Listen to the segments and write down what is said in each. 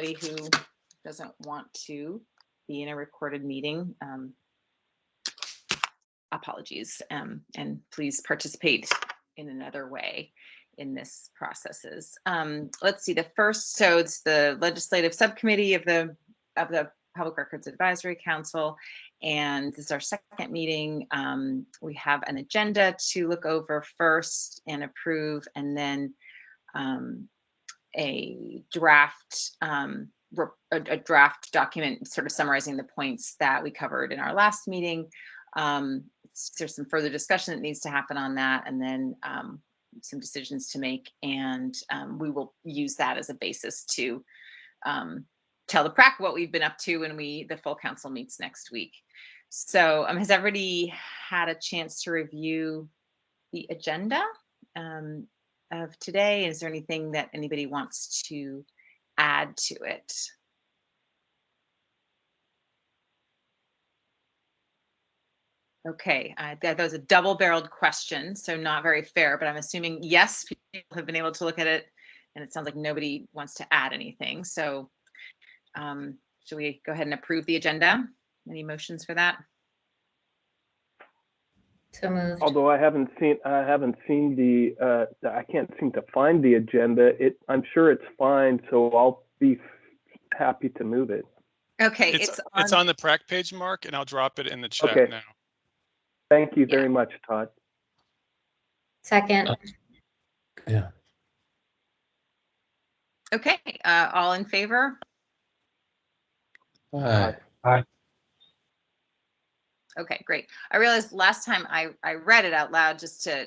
who doesn't want to be in a recorded meeting, apologies, and please participate in another way in this processes. Let's see, the first, so it's the Legislative Subcommittee of the Public Records Advisory Council, and this is our second meeting. We have an agenda to look over first and approve, and then a draft a draft document sort of summarizing the points that we covered in our last meeting. There's some further discussion that needs to happen on that, and then some decisions to make, and we will use that as a basis to tell the PRAC what we've been up to when the full council meets next week. So has everybody had a chance to review the agenda of today? Is there anything that anybody wants to add to it? Okay, that was a double-barreled question, so not very fair, but I'm assuming yes, people have been able to look at it, and it sounds like nobody wants to add anything. So should we go ahead and approve the agenda? Any motions for that? So moved. Although I haven't seen the, I can't seem to find the agenda. I'm sure it's fine, so I'll be happy to move it. Okay, it's on the PRAC page, Mark, and I'll drop it in the chat okay. now. Thank you very much, Todd. Second. Yeah. Okay, all in favor? Aye. Okay, great. I realized last time I read it out loud just to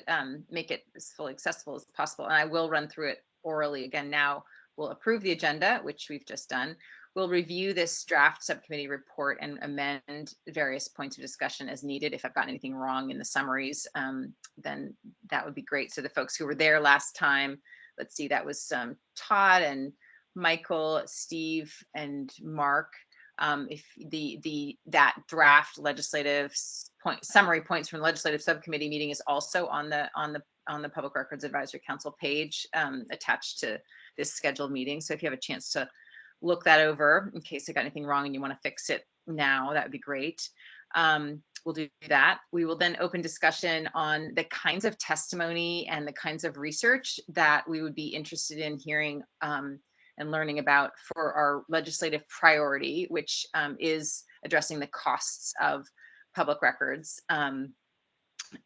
make it as fully accessible as possible, and I will run through it orally again now. We'll approve the agenda, which we've just done. We'll review this draft subcommittee report and amend various points of discussion as needed. If I've gotten anything wrong in the summaries, then that would be great. So the folks who were there last time, let's see, that was Todd and Michael, Steve, and Mark. If that draft legislative summary points from the legislative subcommittee meeting is also on the Public Records Advisory Council page attached to this scheduled meeting. So if you have a chance to look that over in case I got anything wrong and you want to fix it now, that would be great. We'll do that. We will then open discussion on the kinds of testimony and the kinds of research that we would be interested in hearing and learning about for our legislative priority, which is addressing the costs of public records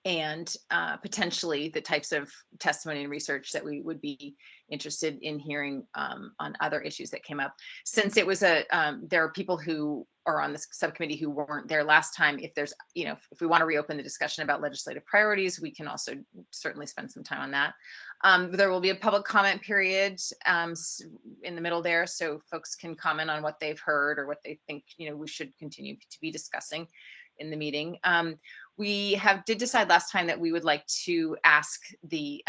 and potentially the types of testimony and research that we would be interested in hearing on other issues that came up. Since it was there are people who are on this subcommittee who weren't there last time. If there's, if we want to reopen the discussion about legislative priorities, we can also certainly spend some time on that. There will be a public comment period in the middle there, so folks can comment on what they've heard or what they think we should continue to be discussing in the meeting. We did decide last time that we would like to ask the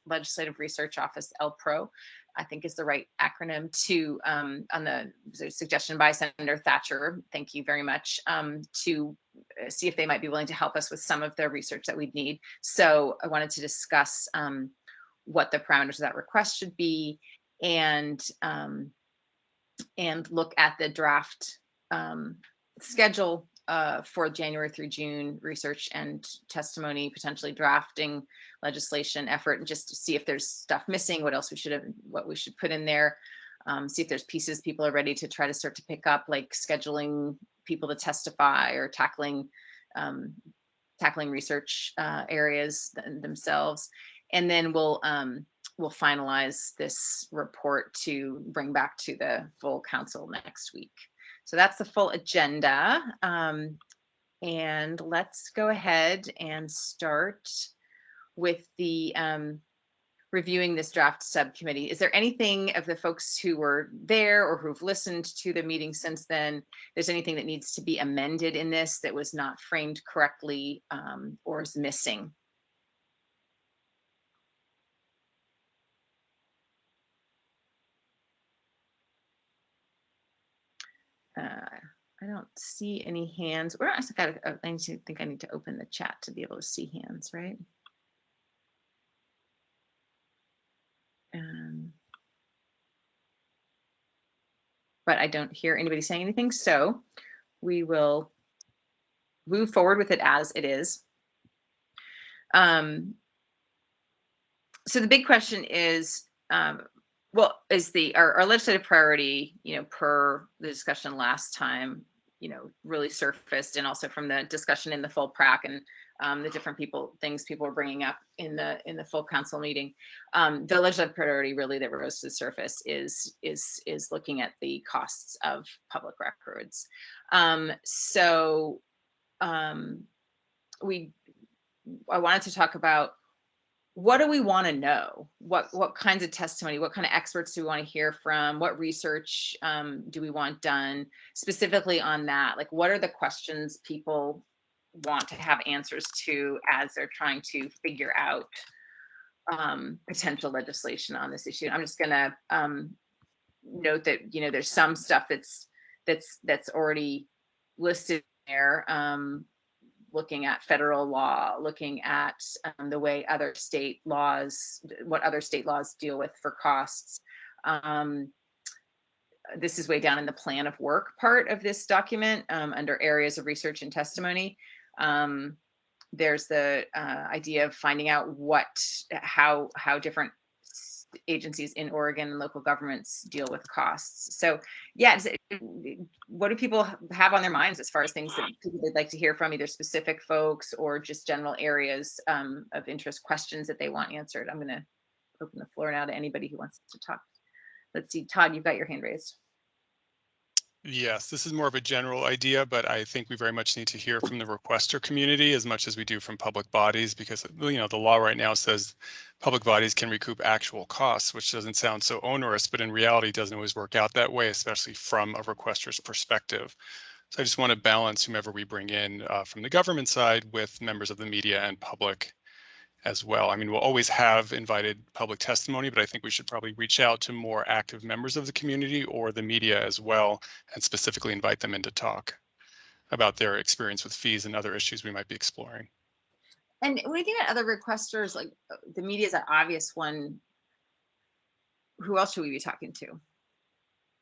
Legislative Research Office, LPRO, I think is the right acronym, to on the suggestion by Senator Thatcher, thank you very much, to see if they might be willing to help us with some of their research that we'd need. So I wanted to discuss what the parameters of that request should be, and look at the draft schedule for January through June research and testimony, potentially drafting legislation effort, and just to see if there's stuff missing, what we should put in there, see if there's pieces people are ready to try to start to pick up, like scheduling people to testify or tackling research areas themselves. And then we'll finalize this report to bring back to the full council next week. So that's the full agenda. And let's go ahead and start with the reviewing this draft subcommittee. Is there anything of the folks who were there or who've listened to the meeting since then, there's anything that needs to be amended in this that was not framed correctly or is missing? I don't see any hands. I think I need to open the chat to be able to see hands, right? but I don't hear anybody saying anything. So we will move forward with it as it is. So the big question is, well, is our legislative priority, per the discussion last time, really surfaced, and also from the discussion in the full PRAC and the different things people were bringing up in the full council meeting. The legislative priority really that rose to the surface is looking at the costs of public records. I wanted to talk about, what do we want to know? What kinds of testimony, what kind of experts do we want to hear from? What research do we want done specifically on that? Like, what are the questions people want to have answers to as they're trying to figure out potential legislation on this issue? I'm just going to note that, there's some stuff that's already listed there. Looking at federal law, looking at the way what other state laws deal with for costs. This is way down in the plan of work part of this document, under areas of research and testimony. There's the idea of finding out how different agencies in Oregon and local governments deal with costs. So yeah, what do people have on their minds as far as things that they'd like to hear from, either specific folks or just general areas of interest, questions that they want answered? I'm going to open the floor now to anybody who wants to talk. Let's see, Todd, you've got your hand raised. Yes, this is more of a general idea, but I think we very much need to hear from the requester community as much as we do from public bodies, because the law right now says public bodies can recoup actual costs, which doesn't sound so onerous, but in reality doesn't always work out that way, especially from a requester's perspective. So I just want to balance whomever we bring in from the government side with members of the media and public as well. I mean, we'll always have invited public testimony, but I think we should probably reach out to more active members of the community or the media as well, and specifically invite them in to talk about their experience with fees and other issues we might be exploring. And when we get at other requesters, like the media is an obvious one. Who else should we be talking to?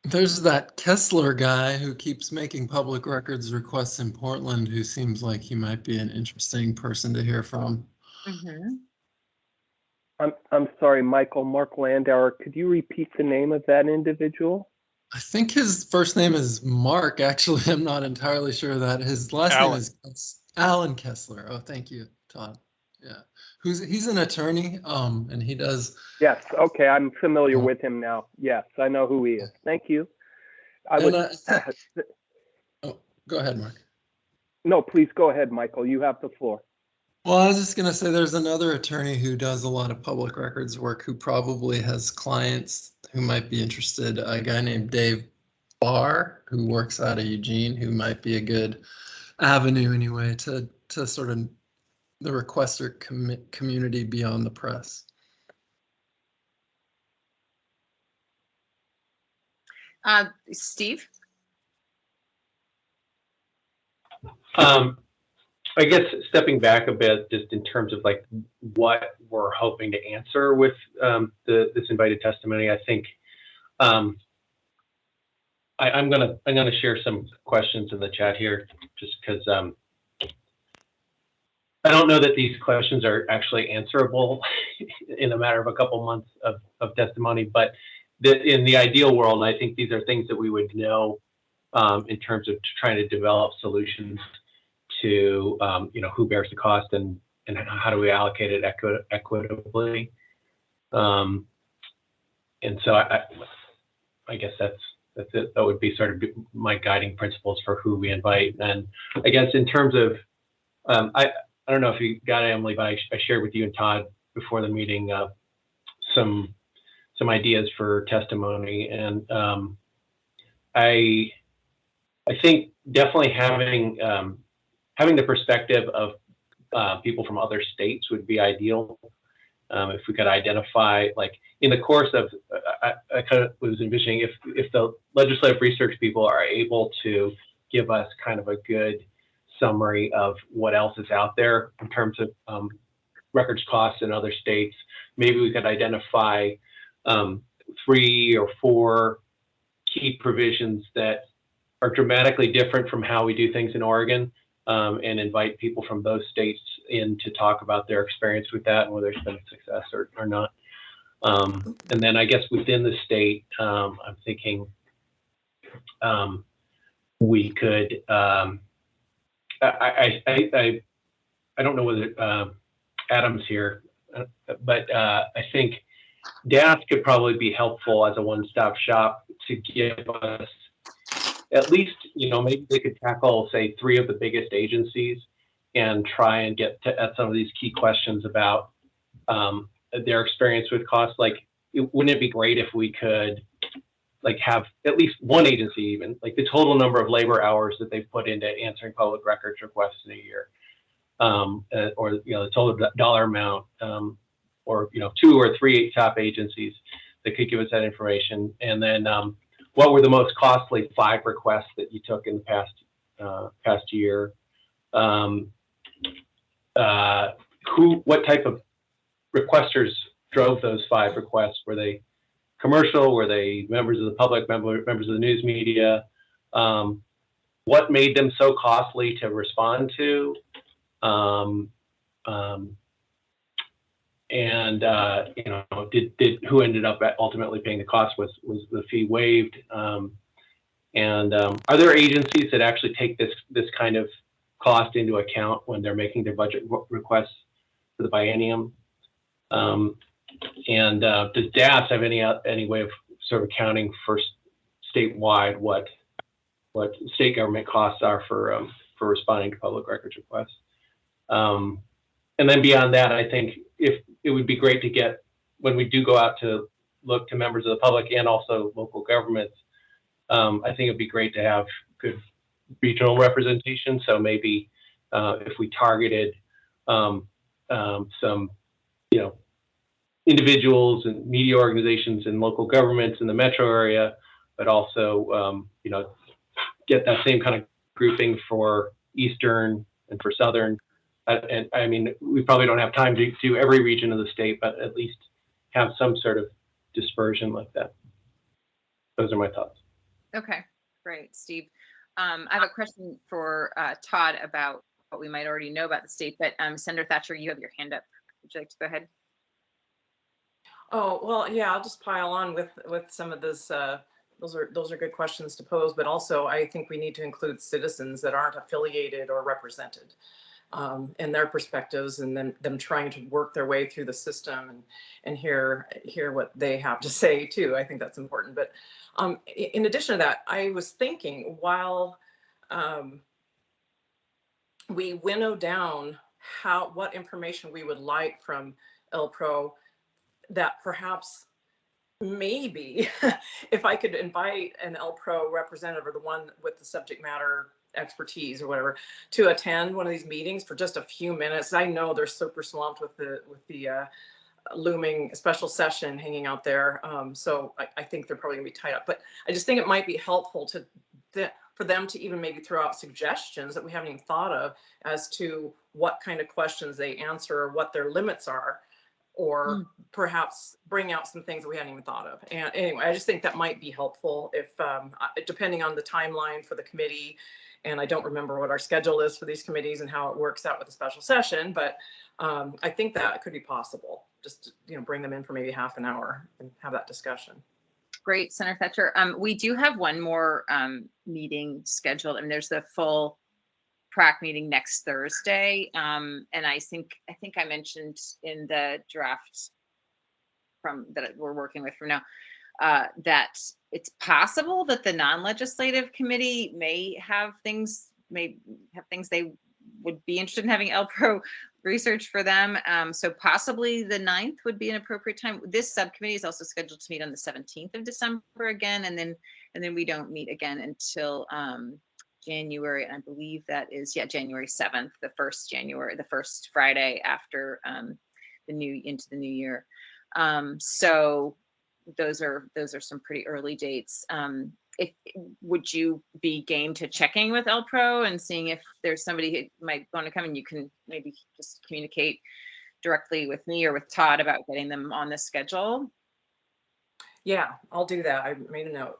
There's that Kessler guy who keeps making public records requests in Portland, who seems like he might be an interesting person to hear from. Mm-hmm. I'm sorry, Michael, Mark Landauer, could you repeat the name of that individual? I think his first name is Mark. Actually, I'm not entirely sure that. His last name is Alan Kessler. Oh, thank you, Todd. Yeah, he's an attorney, and he does. Yes. Okay, I'm familiar with him now. Yes, I know who he is. Thank you. Oh, go ahead, Mark. No, please go ahead, Michael. You have the floor. Well, I was just going to say there's another attorney who does a lot of public records work who probably has clients who might be interested. A guy named Dave Barr, who works out of Eugene, who might be a good avenue anyway to sort of the requester community beyond the press. Steve? I guess stepping back a bit, just in terms of like what we're hoping to answer with this invited testimony, I think I'm gonna share some questions in the chat here, just because I don't know that these questions are actually answerable in a matter of a couple months of testimony, but in the ideal world, I think these are things that we would know in terms of trying to develop solutions to who bears the cost and how do we allocate it equitably. And so I guess that's it. That would be sort of my guiding principles for who we invite. And I guess in terms of I don't know if you got it, Emily, but I shared with you and Todd before the meeting some ideas for testimony, and I think definitely having the perspective of people from other states would be ideal. If we could identify, like in the course of, I kind of was envisioning if the legislative research people are able to give us kind of a good summary of what else is out there in terms of records costs in other states, maybe we could identify 3 or 4 key provisions that are dramatically different from how we do things in Oregon, and invite people from those states in to talk about their experience with that and whether it's been a success or not. And then I guess within the state, I'm thinking we could, I don't know whether Adam's here, but I think DAS could probably be helpful as a one-stop shop to give us at least, maybe they could tackle, say, 3 of the biggest agencies and try and get at some of these key questions about their experience with costs. Like, wouldn't it be great if we could have at least one agency, even like the total number of labor hours that they put into answering public records requests in a year, or the total dollar amount, or 2 or 3 top agencies that could give us that information. And then what were the most costly 5 requests that you took in the past year? What type of requesters drove those 5 requests? Were they commercial? Were they members of the public, members of the news media? What made them so costly to respond to? And who ended up ultimately paying the cost? Was the fee waived? And are there agencies that actually take this kind of cost into account when they're making their budget requests for the biennium? And does DAS have any way of sort of accounting for statewide what state government costs are for responding to public records requests? And then beyond that, I think if it would be great to get, when we do go out to look to members of the public and also local governments, I think it'd be great to have good regional representation. So maybe if we targeted some, individuals and media organizations and local governments in the metro area, but also, get that same kind of grouping for Eastern and for Southern. And I mean, we probably don't have time to do every region of the state, but at least have some sort of dispersion like that. Those are my thoughts. Okay, great, Steve. I have a question for Todd about what we might already know about the state, but Senator Thatcher, you have your hand up. Would you like to go ahead? Oh, well, yeah, I'll just pile on with some of this. Those are good questions to pose, but also I think we need to include citizens that aren't affiliated or represented, and their perspectives, and then them trying to work their way through the system and hear what they have to say too. I think that's important. But in addition to that, I was thinking while we winnow down what information we would like from LPRO, that perhaps maybe if I could invite an LPRO representative or the one with the subject matter expertise or whatever to attend one of these meetings for just a few minutes. I know they're super swamped with the looming special session hanging out there. So I think they're probably gonna be tied up, but I just think it might be helpful for them to even maybe throw out suggestions that we haven't even thought of as to what kind of questions they answer or what their limits are, or perhaps bring out some things that we hadn't even thought of. And anyway, I just think that might be helpful if, depending on the timeline for the committee, and I don't remember what our schedule is for these committees and how it works out with the special session, but I think that could be possible. Just, bring them in for maybe half an hour and have that discussion. Great, Senator Thatcher. We do have one more meeting scheduled, and there's the full PRAC meeting next Thursday. And I think I mentioned in the draft that we're working with from now, that it's possible that the non-legislative committee may have things they would be interested in having LPRO research for them. So possibly the 9th would be an appropriate time. This subcommittee is also scheduled to meet on the 17th of December again, and then we don't meet again until January, and I believe that is January 7th, the first Friday after into the new year. So those are some pretty early dates. Would you be game to checking with LPRO and seeing if there's somebody who might want to come, and you can maybe just communicate directly with me or with Todd about getting them on the schedule? Yeah, I'll do that. I made a note.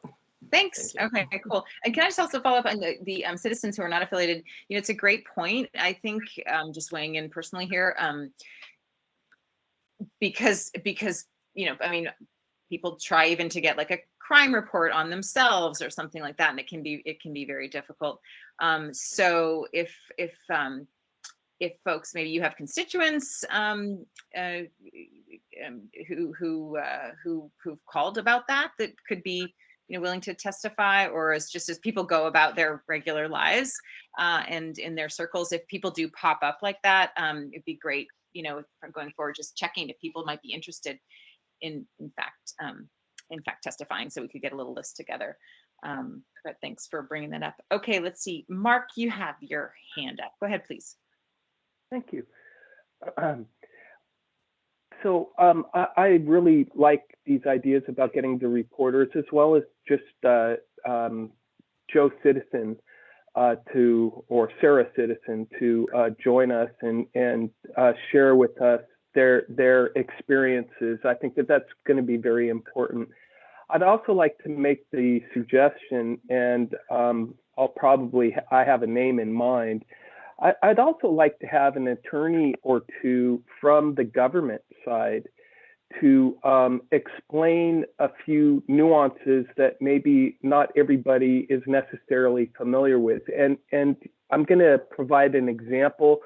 Thanks. Thank Okay, cool. And can I just also follow up on the citizens who are not affiliated? You know, it's a great point. I think just weighing in personally here, because you know, I mean, people try even to get like a crime report on themselves or something like that, and it can be very difficult. So if folks, maybe you have constituents who've called about that could be, you know, willing to testify, or as people go about their regular lives and in their circles, if people do pop up like that, it'd be great, you know, going forward, just checking if people might be interested in fact testifying, so we could get a little list together. But thanks for bringing that up. Okay, let's see. Mark, you have your hand up. Go ahead, please. Thank you. I really like these ideas about getting the reporters, as well as just Joe Citizen or Sarah Citizen to join us and share with us their experiences. I think that that's going to be very important. I'd also like to make the suggestion, and I have a name in mind. I'd also like to have an attorney or two from the government side to explain a few nuances that maybe not everybody is necessarily familiar with. And I'm going to provide an example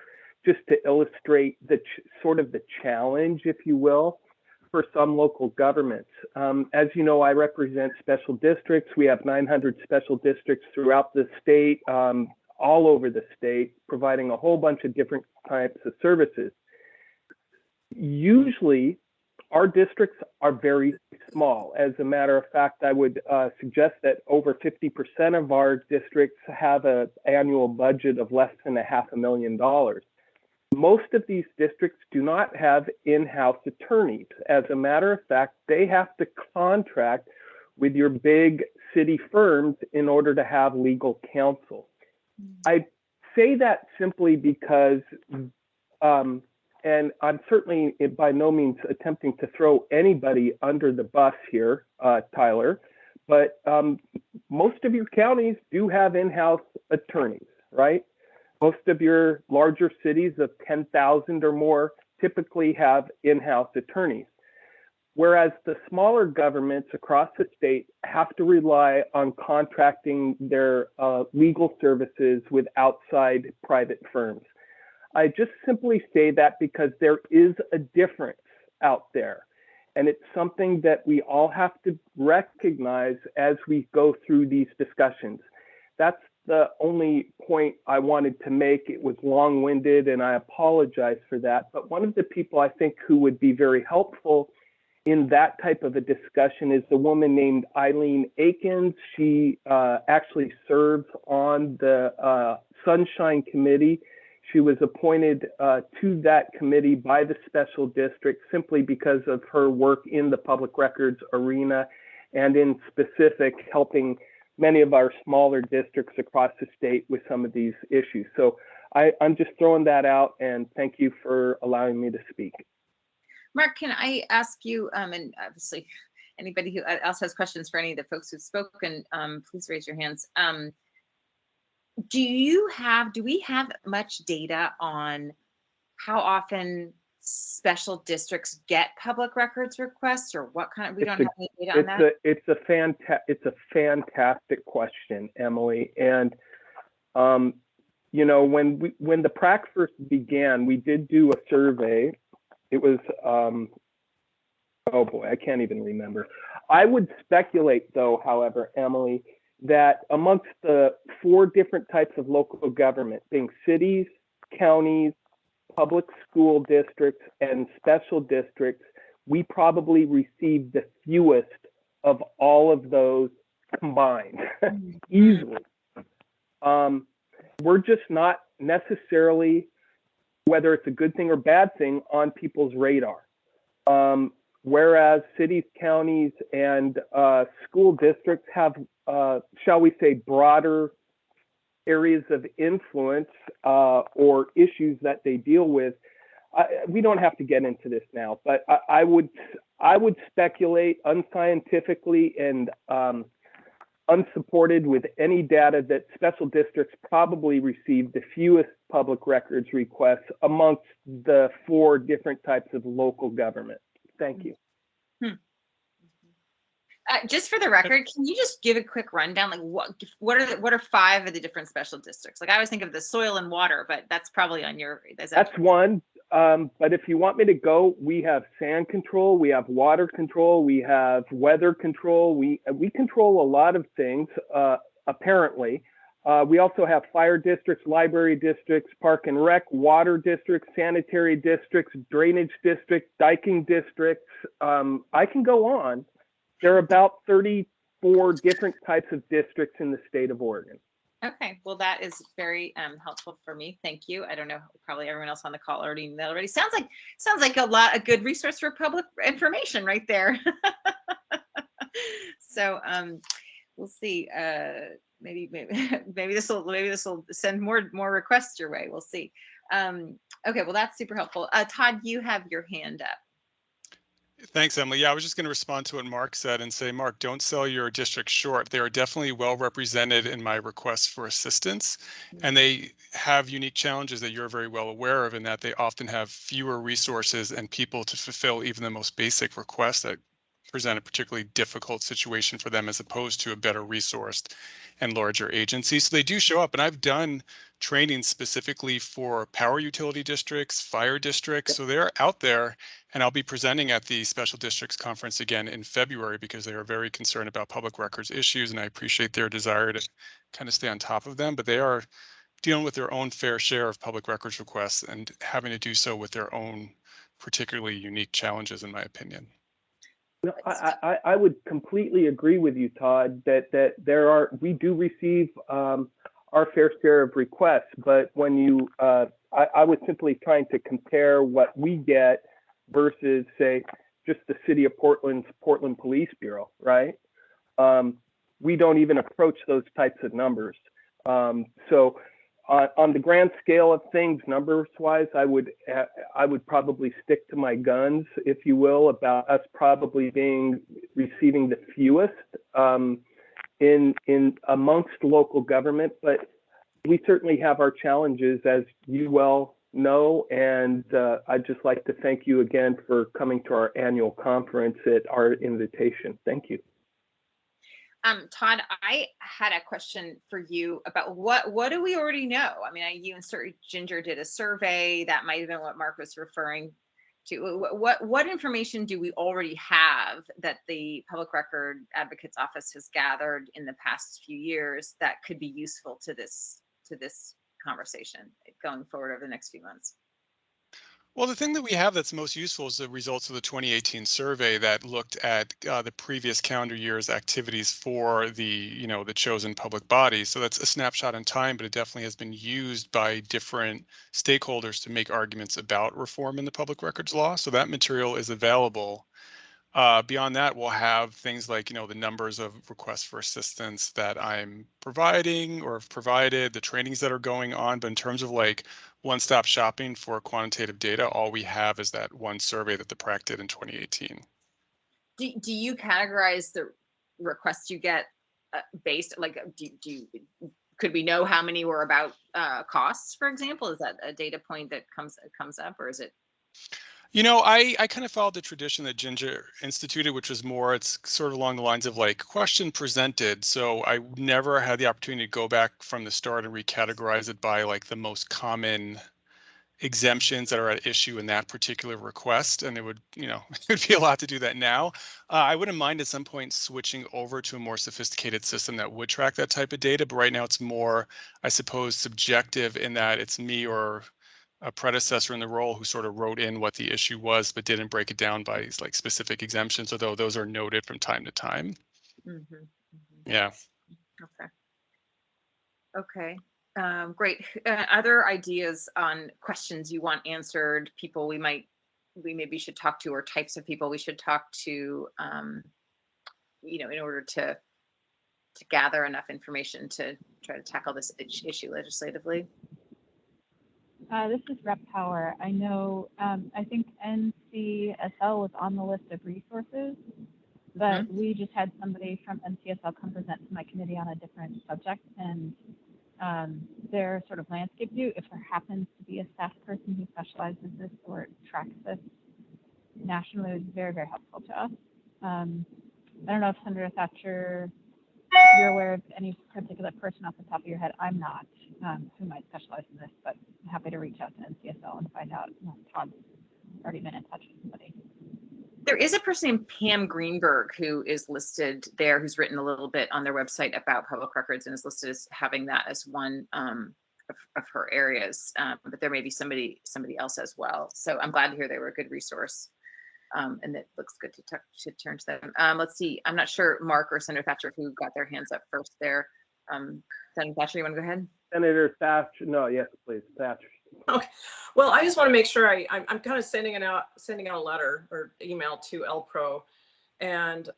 just to illustrate the sort of the challenge, if you will, for some local governments. As you know, I represent special districts. We have 900 special districts throughout the state, all over the state, providing a whole bunch of different types of services. Usually, our districts are very small. As a matter of fact, I would suggest that over 50% of our districts have an annual budget of less than $500,000. Most of these districts do not have in-house attorneys. As a matter of fact, they have to contract with your big city firms in order to have legal counsel. I say that simply because, and I'm certainly by no means attempting to throw anybody under the bus here, Tyler, but most of your counties do have in-house attorneys, right? Most of your larger cities of 10,000 or more typically have in-house attorneys, whereas the smaller governments across the state have to rely on contracting their legal services with outside private firms. I just simply say that because there is a difference out there, and it's something that we all have to recognize as we go through these discussions. That's the only point I wanted to make. It was long-winded, and I apologize for that. But one of the people I think who would be very helpful in that type of a discussion is a woman named Eileen Akins. She actually serves on the Sunshine Committee. She was appointed to that committee by the special district simply because of her work in the public records arena, and in specific helping many of our smaller districts across the state with some of these issues. So I'm just throwing that out, and thank you for allowing me to speak. Mark, can I ask you, and obviously anybody who else has questions for any of the folks who've spoken, please raise your hands. Do we have much data on how often special districts get public records requests, or what kind of, we don't have any data on that? It's a fantastic question, Emily. And you know, when the PRAC first began, we did do a survey. It was oh boy, I can't even remember. I would speculate, though, however, Emily, that amongst the 4 different types of local government, being cities, counties, public school districts, and special districts, we probably received the fewest of all of those combined, easily. We're just not necessarily, whether it's a good thing or bad thing, on people's radar. Whereas cities, counties, and school districts have, shall we say, broader areas of influence or issues that they deal with. We don't have to get into this now, but I would speculate unscientifically and unsupported with any data that special districts probably receive the fewest public records requests amongst the 4 different types of local government. Thank you. Just for the record, can you just give a quick rundown? Like what are 5 of the different special districts? Like I always think of the soil and water, but that's probably on your. That's one. But if you want me to go, we have sand control, we have water control, we have weather control. We control a lot of things, apparently. We also have fire districts, library districts, park and rec, water districts, sanitary districts, drainage districts, diking districts. I can go on. There are about 34 different types of districts in the state of Oregon. Okay, well, that is very helpful for me. Thank you. I don't know, probably everyone else on the call already sounds like a good resource for public information right there. So we'll see. Maybe this will send more requests your way. We'll see. Okay, well, that's super helpful. Todd, you have your hand up. Thanks, Emily. Yeah, I was just going to respond to what Mark said and say, Mark, don't sell your district short. They are definitely well represented in my requests for assistance, and they have unique challenges that you're very well aware of, in that they often have fewer resources and people to fulfill even the most basic requests that present a particularly difficult situation for them, as opposed to a better resourced and larger agency. So they do show up, and I've done training specifically for power utility districts, fire districts. So they're out there, and I'll be presenting at the Special Districts Conference again in February, because they are very concerned about public records issues, and I appreciate their desire to kind of stay on top of them, but they are dealing with their own fair share of public records requests and having to do so with their own particularly unique challenges, in my opinion. No, I would completely agree with you, Todd, that we do receive our fair share of requests, but when you, I was simply trying to compare what we get versus, say, just the city of Portland's Portland Police Bureau, right? We don't even approach those types of numbers. So on the grand scale of things, numbers-wise, I would probably stick to my guns, if you will, about us probably receiving the fewest in amongst local government. But we certainly have our challenges, as you well know, and I'd just like to thank you again for coming to our annual conference at our invitation. Thank you. Todd, I had a question for you about what do we already know? I mean, you and Ginger did a survey. That might have been what Mark was referring to. What information do we already have that the Public Record Advocate's Office has gathered in the past few years that could be useful to this conversation going forward over the next few months? Well, the thing that we have that's most useful is the results of the 2018 survey that looked at the previous calendar year's activities for the chosen public bodies. So that's a snapshot in time, but it definitely has been used by different stakeholders to make arguments about reform in the public records law. So that material is available. Beyond that, we'll have things like, the numbers of requests for assistance that I'm providing or have provided, the trainings that are going on. But in terms of like one-stop shopping for quantitative data, all we have is that one survey that the PRAC did in 2018. Do you categorize the requests you get based, like, could we know how many were about costs, for example? Is that a data point that comes up, or is it? I kind of followed the tradition that Ginger instituted, which was more, it's sort of along the lines of like question presented. So I never had the opportunity to go back from the start and recategorize it by like the most common exemptions that are at issue in that particular request. And it would, it would be a lot to do that now. I wouldn't mind at some point switching over to a more sophisticated system that would track that type of data. But right now it's more, I suppose, subjective in that it's me or a predecessor in the role who sort of wrote in what the issue was, but didn't break it down by like specific exemptions, although those are noted from time to time. Mm-hmm, mm-hmm. Yeah. Okay. Great. Other ideas on questions you want answered, people we maybe should talk to, or types of people we should talk to, in order to gather enough information to try to tackle this issue legislatively? This is Rep Power. I know, I think NCSL was on the list of resources. But we just had somebody from NCSL come present to my committee on a different subject, and their sort of landscape view, if there happens to be a staff person who specializes in this or tracks this nationally, was very, very helpful to us. I don't know if Senator Thatcher, you're aware of any particular person off the top of your head. I'm not, who might specialize in this, but I'm happy to reach out to NCSL and find out. Todd's already been in touch with somebody. There is a person named Pam Greenberg who is listed there, who's written a little bit on their website about public records and is listed as having that as one of her areas. But there may be somebody else as well. So I'm glad to hear they were a good resource. And it looks good to turn to them. Let's see. I'm not sure Mark or Senator Thatcher who got their hands up first there. Senator Thatcher, you want to go ahead? Senator Thatcher, no, yes, please, Thatcher. Okay. Well, I just want to make sure I'm kind of sending out a letter or email to LPRO, and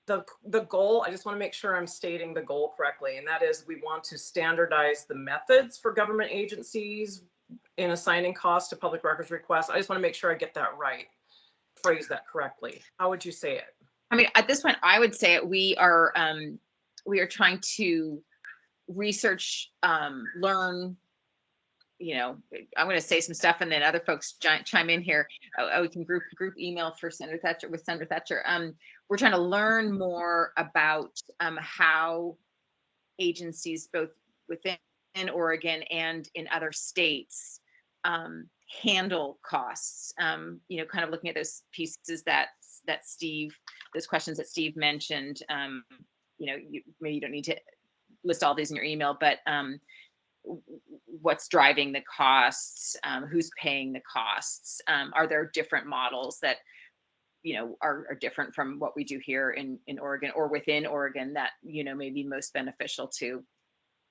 the goal, I just want to make sure I'm stating the goal correctly, and that is we want to standardize the methods for government agencies in assigning costs to public records requests. I just want to make sure I get that right, phrase that correctly. How would you say it? I mean, at this point, I would say it. We are trying to research, learn. You know, I'm going to say some stuff and then other folks chime in here. We can group email for Senator Thatcher with Senator Thatcher. We're trying to learn more about how agencies both within Oregon and in other states handle costs. You know, kind of looking at those pieces that Steve, those questions that Steve mentioned. You know, maybe you don't need to list all these in your email, but what's driving the costs, who's paying the costs, are there different models that, you know, are different from what we do here in Oregon or within Oregon that, you know, may be most beneficial to, you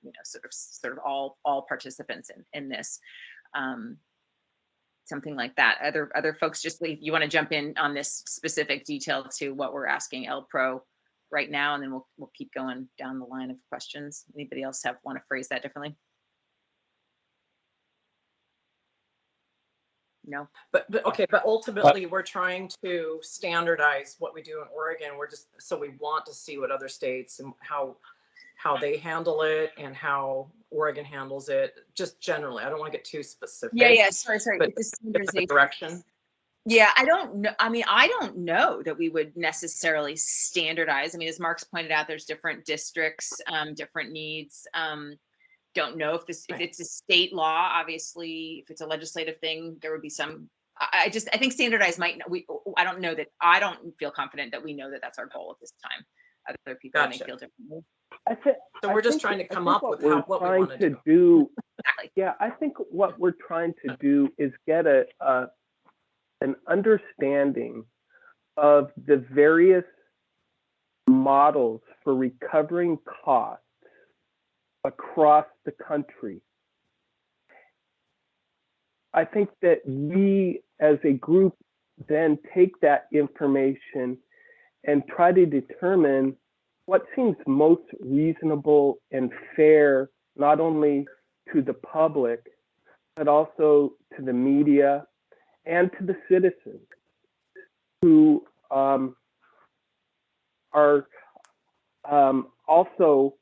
know, sort of all participants in this, something like that. Other folks, just if you want to jump in on this specific detail to what we're asking LPRO right now, and then we'll keep going down the line of questions. Anybody else want to phrase that differently? No. But Okay, but ultimately we're trying to standardize what we do in Oregon. So we want to see what other states and how they handle it and how Oregon handles it, just generally. I don't want to get too specific. Yeah. Sorry. But the direction. Yeah, I don't know. I mean, I don't know that we would necessarily standardize. I mean, as Mark's pointed out, there's different districts, different needs. Don't know if it's a state law. Obviously, if it's a legislative thing, there would be some. I think standardized might. I don't know that. I don't feel confident that we know that that's our goal at this time. Other people may feel differently. So we're just trying to come up with what we want to do. Exactly. Yeah, I think what we're trying to do is get an understanding of the various models for recovering costs across the country. I think that we as a group then take that information and try to determine what seems most reasonable and fair, not only to the public, but also to the media and to the citizens who are also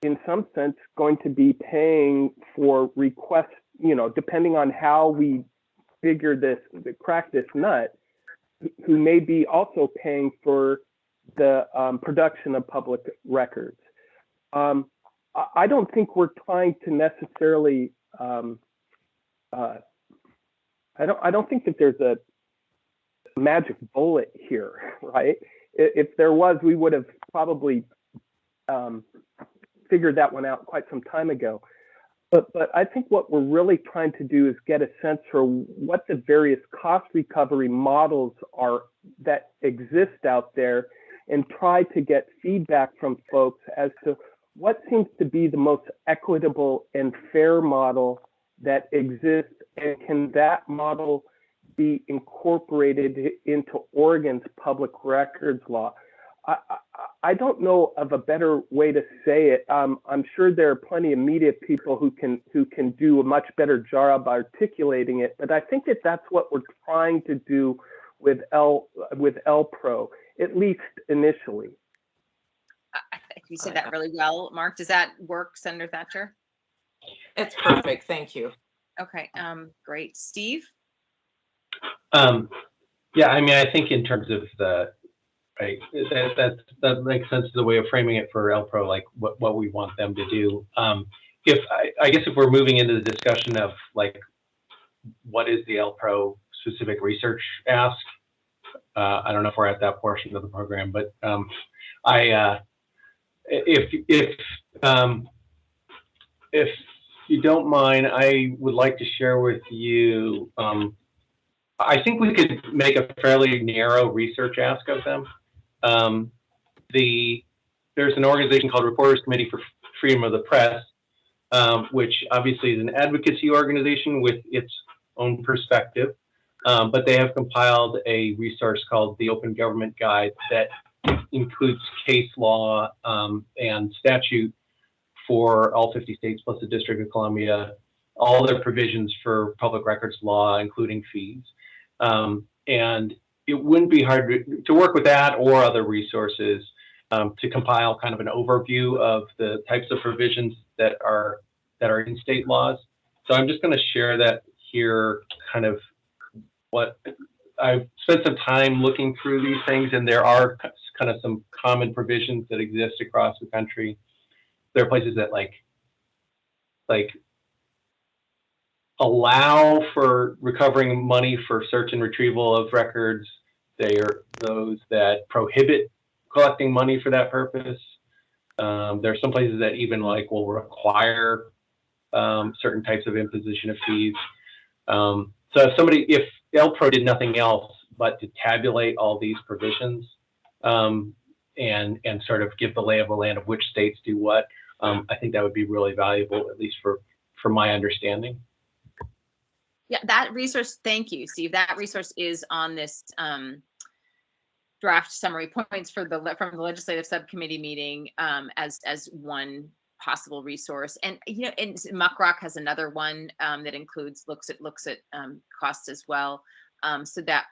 in some sense going to be paying for requests, you know, depending on how we figure this, crack this nut, who may be also paying for the production of public records. I don't think we're trying to necessarily, I don't think that there's a magic bullet here, right? If there was, we would have probably figured that one out quite some time ago. But I think what we're really trying to do is get a sense for what the various cost recovery models are that exist out there, and try to get feedback from folks as to what seems to be the most equitable and fair model that exists, and can that model be incorporated into Oregon's public records law. I don't know of a better way to say it. I'm sure there are plenty of media people who can do a much better job articulating it, but I think that that's what we're trying to do with LPRO, at least initially. I think you said that really well, Mark. Does that work, Senator Thatcher? It's perfect. Thank you. Okay, great. Steve? Yeah, I mean, I think in terms of the, right, that makes sense as a way of framing it for LPRO, like what we want them to do. If I guess if we're moving into the discussion of like, what is the LPRO specific research ask? I don't know if we're at that portion of the program, but if you don't mind, I would like to share with you. I think we could make a fairly narrow research ask of them. There's an organization called Reporters Committee for Freedom of the Press, which obviously is an advocacy organization with its own perspective, but they have compiled a resource called the Open Government Guide that includes case law and statute for all 50 states plus the District of Columbia, all their provisions for public records law, including fees. And it wouldn't be hard to work with that or other resources to compile kind of an overview of the types of provisions that are in state laws. So I'm just going to share that here, kind of what I've spent some time looking through these things, and there are kind of some common provisions that exist across the country. There are places that like allow for recovering money for search and retrieval of records. They are those that prohibit collecting money for that purpose. There are some places that even like will require certain types of imposition of fees. So if LPRO did nothing else but to tabulate all these provisions and sort of give the lay of the land of which states do what, I think that would be really valuable, at least for my understanding. Yeah, that resource, thank you, Steve. That resource is on this draft summary points from the legislative subcommittee meeting as one possible resource. And and Muckrock has another one that looks at costs as well. So that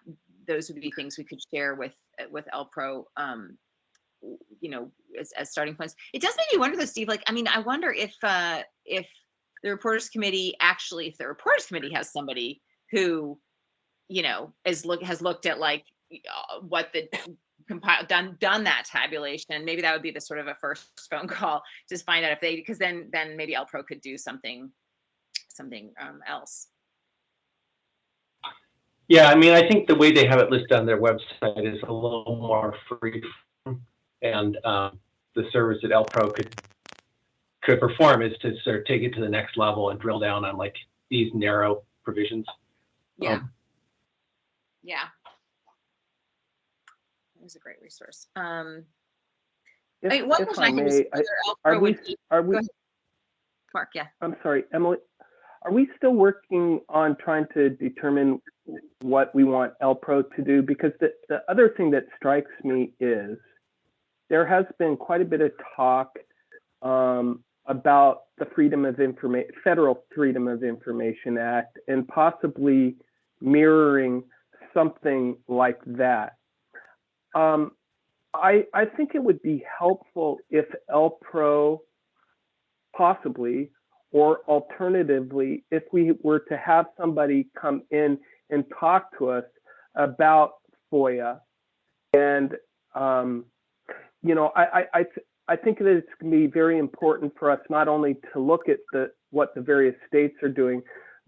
those would be things we could share with LPRO, as starting points. It does make me wonder though, Steve, like, I mean, I wonder if the Reporters Committee if the Reporters Committee has somebody who, has looked at like what the done that tabulation, maybe that would be the sort of a first phone call to find out if because then maybe LPRO could do something else. Yeah, I mean, I think the way they have it listed on their website is a little more free, and the service that LPRO could perform is to sort of take it to the next level and drill down on like these narrow provisions. Yeah. Yeah. It was a great resource. One question I can just are we Mark, yeah. I'm sorry, Emily, are we still working on trying to determine what we want LPRO to do? Because the other thing that strikes me is there has been quite a bit of talk about the Federal Freedom of Information Act and possibly mirroring something like that. I think it would be helpful if LPRO possibly, or alternatively, if we were to have somebody come in and talk to us about FOIA. And, I think that it's going to be very important for us not only to look at what the various states are doing,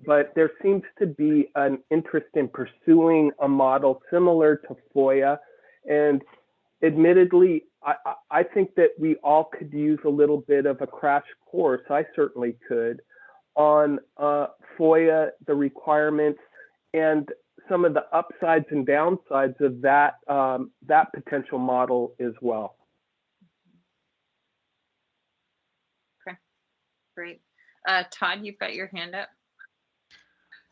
but there seems to be an interest in pursuing a model similar to FOIA. And admittedly, I think that we all could use a little bit of a crash course, I certainly could, on FOIA, the requirements, and some of the upsides and downsides of that potential model as well. Okay, great. Todd, you've got your hand up.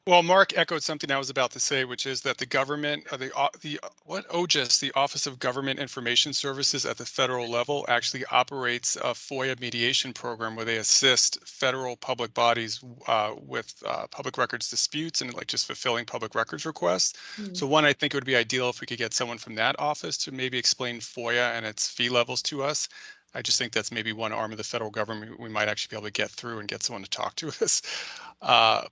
Well, Mark echoed something I was about to say, which is that the government, OGIS, the Office of Government Information Services at the federal level, actually operates a FOIA mediation program where they assist federal public bodies with public records disputes and like just fulfilling public records requests. So one, I think it would be ideal if we could get someone from that office to maybe explain FOIA and its fee levels to us. I just think that's maybe one arm of the federal government we might actually be able to get through and get someone to talk to us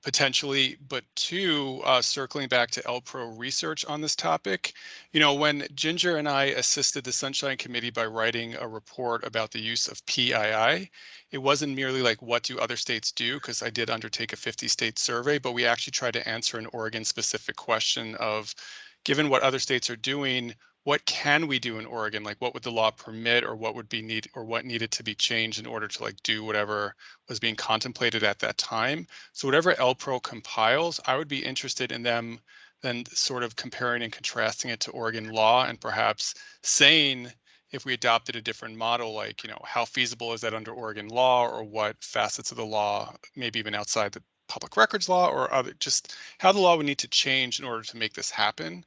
potentially. But two, circling back to LPRO research on this topic, you know, when Ginger and I assisted the Sunshine Committee by writing a report about the use of PII, it wasn't merely like, what do other states do? Because I did undertake a 50-state survey, but we actually tried to answer an Oregon specific question of, given what other states are doing, what can we do in Oregon? Like, what would the law permit, or what would be what needed to be changed in order to like do whatever was being contemplated at that time? So whatever LPRO compiles, I would be interested in them then sort of comparing and contrasting it to Oregon law, and perhaps saying, if we adopted a different model, like, you know, how feasible is that under Oregon law, or what facets of the law, maybe even outside the public records law, or other, just how the law would need to change in order to make this happen.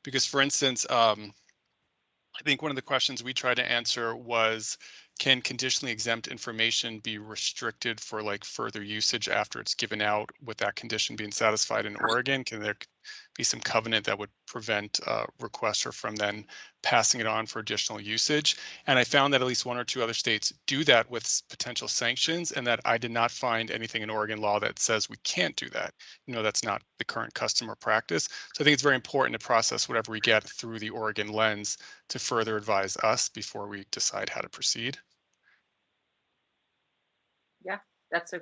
Because, for instance, I think one of the questions we tried to answer was, can conditionally exempt information be restricted for like further usage after it's given out, with that condition being satisfied in Oregon? Can there be some covenant that would prevent a requester from then passing it on for additional usage? And I found that at least one or two other states do that with potential sanctions, and that I did not find anything in Oregon law that says we can't do that. You know, that's not the current custom or practice. So I think it's very important to process whatever we get through the Oregon lens to further advise us before we decide how to proceed. Yeah, that's a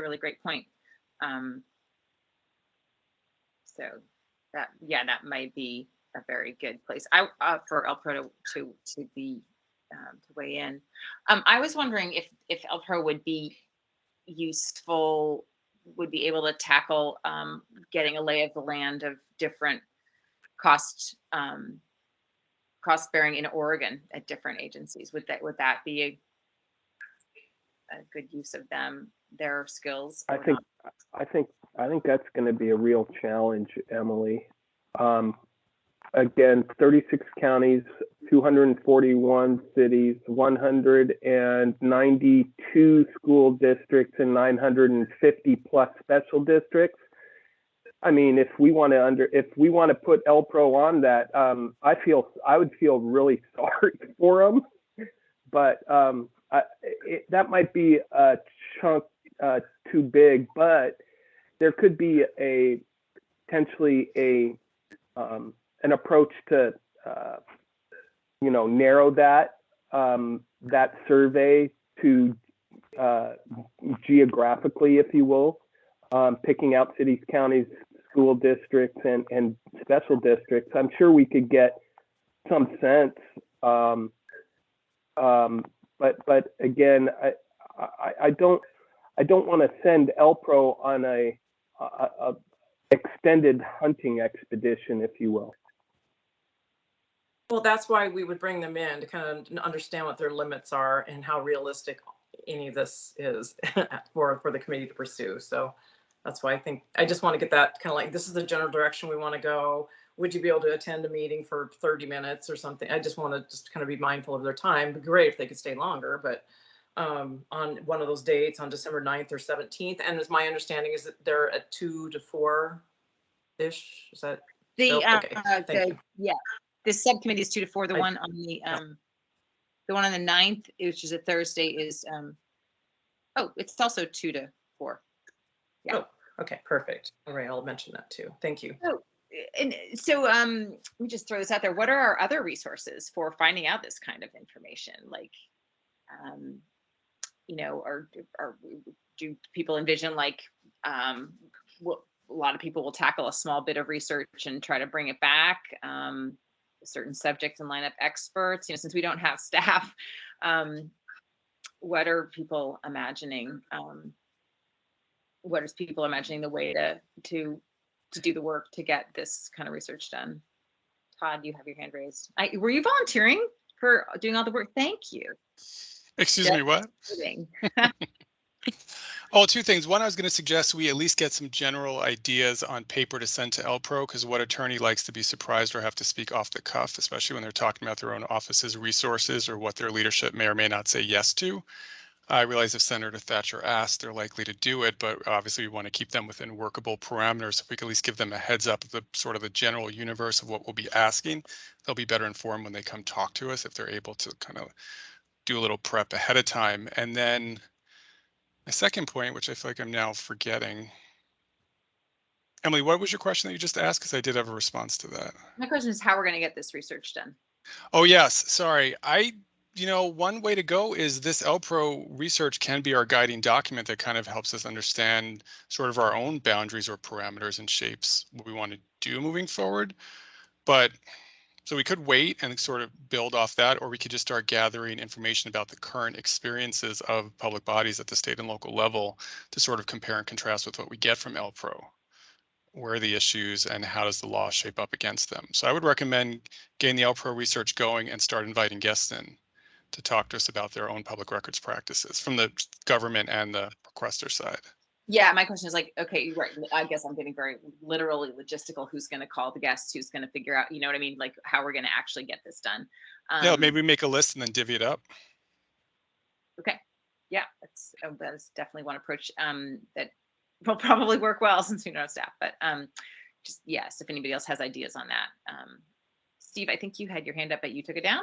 really great point. So that might be a very good place for LPRO to weigh in. I was wondering if LPRO would be useful, would be able to tackle getting a lay of the land of different cost bearing in Oregon at different agencies. Would that be a good use of their skills? I think that's going to be a real challenge, Emily. Again, 36 counties, 241 cities, 192 school districts, and 950 plus special districts. I mean, if we want to put LPRO on that, I would feel really sorry for them, but that might be a chunk too big. But there could be potentially an approach to narrow that survey to geographically, if you will, picking out cities, counties, school districts, and special districts. I'm sure we could get some sense. But again, I don't want to send LPRO on a extended hunting expedition, if you will. Well, that's why we would bring them in to kind of understand what their limits are and how realistic any of this is for the committee to pursue. So that's why I just want to get that kind of like, this is the general direction we want to go. Would you be able to attend a meeting for 30 minutes or something? I just want to kind of be mindful of their time. It'd be great if they could stay longer, but on one of those dates on December 9th or 17th. And as my understanding is that they're at 2 to 4-ish. Is that okay? This subcommittee is 2 to 4. The one on the 9th, which is a Thursday, is it's also 2 to 4. Yeah. Oh, okay, perfect. All right, I'll mention that too. Thank you. So let me just throw this out there. What are our other resources for finding out this kind of information? Like, or do people envision like a lot of people will tackle a small bit of research and try to bring it back, certain subjects, and line up experts? Since we don't have staff, what are people imagining? What is people imagining the way to do the work to get this kind of research done? Todd, you have your hand raised. Were you volunteering for doing all the work? Thank you. Excuse me, what? Oh, two things. One, I was going to suggest we at least get some general ideas on paper to send to LPRO, because what attorney likes to be surprised or have to speak off the cuff, especially when they're talking about their own office's resources or what their leadership may or may not say yes to. I realize if Senator Thatcher asked, they're likely to do it, but obviously we want to keep them within workable parameters. If we could at least give them a heads up of the sort of the general universe of what we'll be asking, they'll be better informed when they come talk to us if they're able to kind of do a little prep ahead of time. And then my second point, which I feel like I'm now forgetting. Emily, what was your question that you just asked? Because I did have a response to that. My question is how we're going to get this research done. Oh, yes. Sorry. One way to go is this LPRO research can be our guiding document that kind of helps us understand sort of our own boundaries or parameters and shapes what we want to do moving forward. But so we could wait and sort of build off that, or we could just start gathering information about the current experiences of public bodies at the state and local level to sort of compare and contrast with what we get from LPRO. Where are the issues and how does the law shape up against them? So I would recommend getting the LPRO research going and start inviting guests in to talk to us about their own public records practices from the government and the requester side. Yeah, my question is like, okay, right. I guess I'm getting very literally logistical. Who's going to call the guests? Who's going to figure out, you know what I mean? Like how we're going to actually get this done. Yeah, maybe we make a list and then divvy it up. Okay. Yeah, that's definitely one approach that will probably work well since we don't have staff. But just yes, if anybody else has ideas on that. Steve, I think you had your hand up, but you took it down.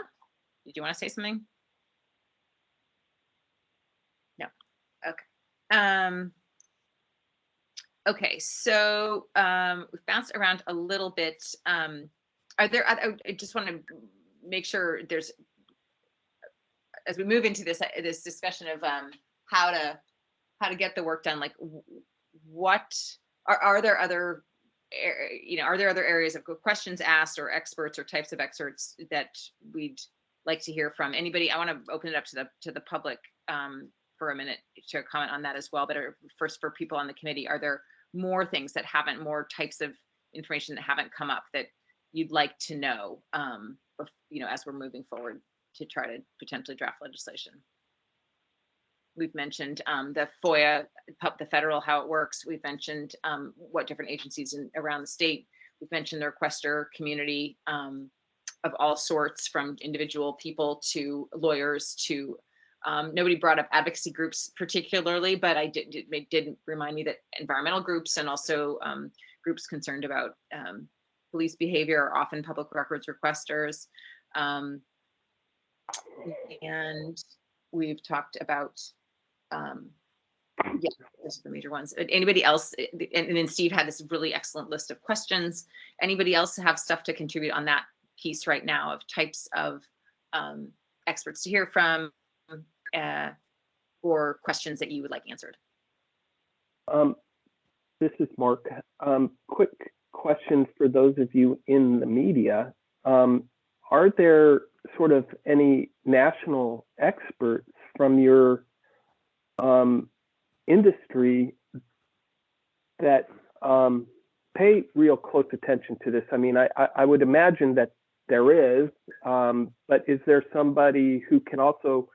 Did you want to say something? No. Okay. Okay, so we've bounced around a little bit. Are there? I just want to make sure there's, as we move into this discussion of how to get the work done. Like, what are there other, are there other areas of questions asked or experts or types of experts that we'd like to hear from? Anybody? I want to open it up to the public for a minute to comment on that as well. But first, for people on the committee, are there more things that haven't, more types of information that haven't come up that you'd like to know, as we're moving forward to try to potentially draft legislation? We've mentioned the FOIA, the federal, how it works. We've mentioned what different agencies around the state. We've mentioned the requester community of all sorts, from individual people to lawyers to nobody brought up advocacy groups particularly, but it did remind me that environmental groups and also groups concerned about police behavior are often public records requesters. And we've talked about, yeah, those are the major ones. Anybody else? And then Steve had this really excellent list of questions. Anybody else have stuff to contribute on that piece right now of types of experts to hear from? Or questions that you would like answered? This is Mark. Quick question for those of you in the media. Are there sort of any national experts from your industry that pay real close attention to this? I mean, I would imagine that there is, but is there somebody who can also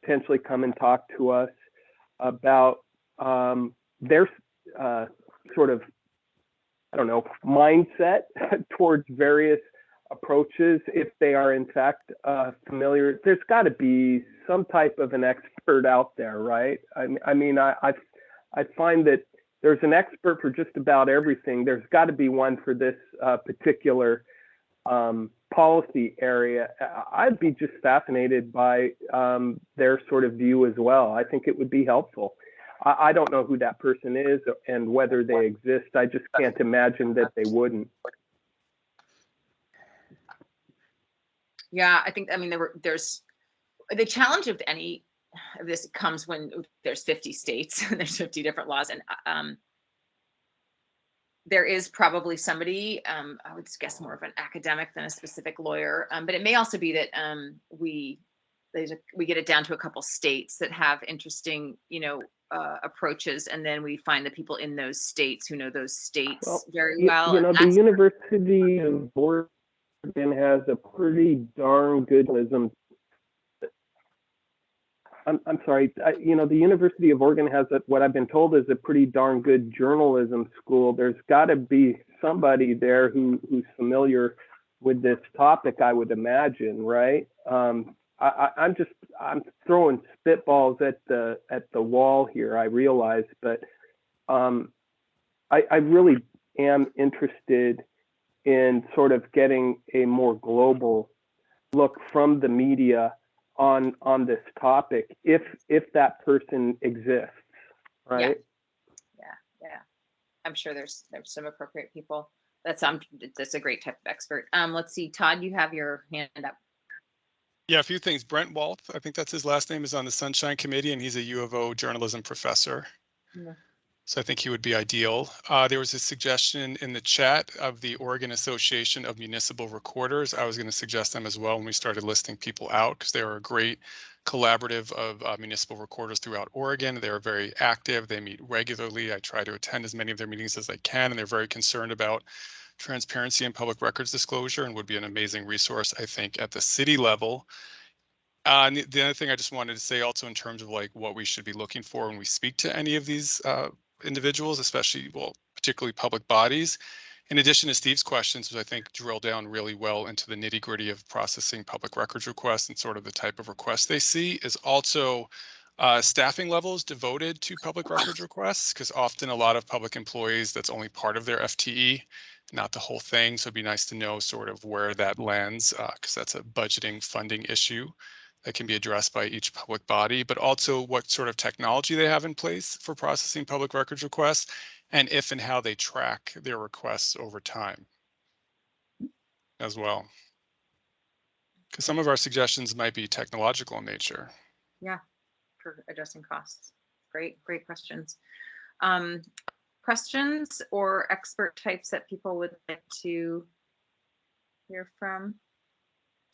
potentially come and talk to us about their sort of, I don't know, mindset towards various approaches, if they are in fact familiar? There's got to be some type of an expert out there, right? I mean, I find that there's an expert for just about everything. There's got to be one for this particular policy area. I'd be just fascinated by their sort of view as well. I think it would be helpful. I don't know who that person is and whether they exist. I just can't imagine that they wouldn't. Yeah, I mean, there's the challenge of any of this comes when there's 50 states and there's 50 different laws, and there is probably somebody, I would guess more of an academic than a specific lawyer, but it may also be that we get it down to a couple states that have interesting, approaches, and then we find the people in those states who know those states very well. The University of Oregon has a pretty darn good journalism. I'm sorry. You know, the University of Oregon has what I've been told is a pretty darn good journalism school. There's got to be somebody there who's familiar with this topic, I would imagine, right? I'm throwing spitballs at the wall here, I realize, but I really am interested in sort of getting a more global look from the media on this topic, if that person exists, right? Yeah. I'm sure there's some appropriate people. That's a great type of expert. Let's see, Todd, you have your hand up. Yeah, a few things. Brent Walth, I think that's his last name, is on the Sunshine Committee, and he's a U of O journalism professor. Yeah. So I think he would be ideal. There was a suggestion in the chat of the Oregon Association of Municipal Recorders. I was going to suggest them as well when we started listing people out, because they are a great collaborative of municipal recorders throughout Oregon. They are very active. They meet regularly. I try to attend as many of their meetings as I can, and they're very concerned about transparency and public records disclosure, and would be an amazing resource, I think, at the city level. And the other thing I just wanted to say also in terms of like what we should be looking for when we speak to any of these individuals, especially, well, particularly public bodies, in addition to Steve's questions, which I think drill down really well into the nitty gritty of processing public records requests and sort of the type of requests they see, is also staffing levels devoted to public records requests, because often a lot of public employees, that's only part of their FTE, not the whole thing. So it'd be nice to know sort of where that lands, because that's a budgeting funding issue that can be addressed by each public body, but also what sort of technology they have in place for processing public records requests, and if and how they track their requests over time as well. Because some of our suggestions might be technological in nature. Yeah, for addressing costs. Great questions. Questions or expert types that people would like to hear from?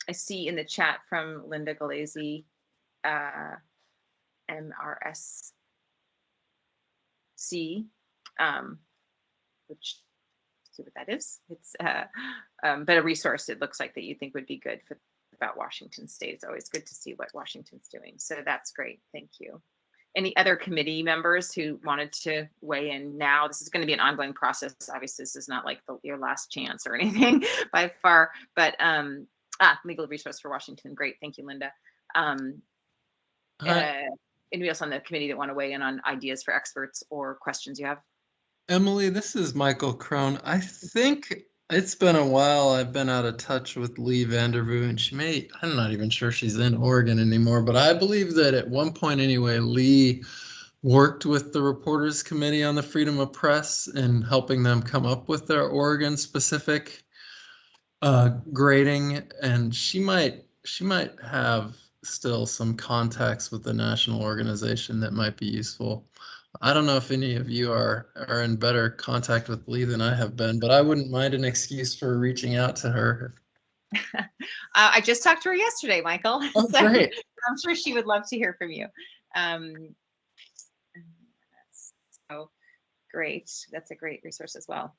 I see in the chat from Linda Galezi, MRSC, which, see what that is. It's but a resource it looks like that you think would be good for about Washington State. It's always good to see what Washington's doing. So that's great. Thank you. Any other committee members who wanted to weigh in now? This is going to be an ongoing process. Obviously, this is not like your last chance or anything by far, but legal resource for Washington. Great. Thank you, Linda. Anybody else on the committee that want to weigh in on ideas for experts or questions you have? Emily, this is Michael Crone. I think it's been a while. I've been out of touch with Lee Vandervoo, and I'm not even sure she's in Oregon anymore, but I believe that at one point anyway, Lee worked with the Reporters Committee on the Freedom of Press and helping them come up with their Oregon specific grading, and she might have still some contacts with the national organization that might be useful. I don't know if any of you are in better contact with Lee than I have been, but I wouldn't mind an excuse for reaching out to her. I just talked to her yesterday, Michael. Oh, so great. I'm sure she would love to hear from you. So great. That's a great resource as well.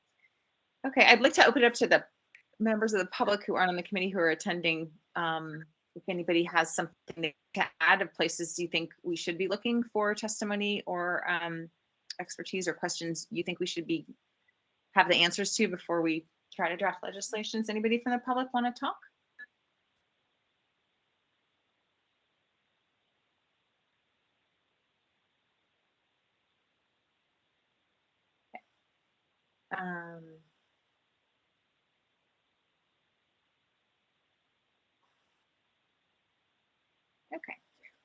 Okay, I'd like to open it up to the members of the public who aren't on the committee who are attending. If anybody has something to add of places you think we should be looking for testimony or expertise or questions you think we should have the answers to before we try to draft legislation. Does anybody from the public want to talk? Okay. Okay.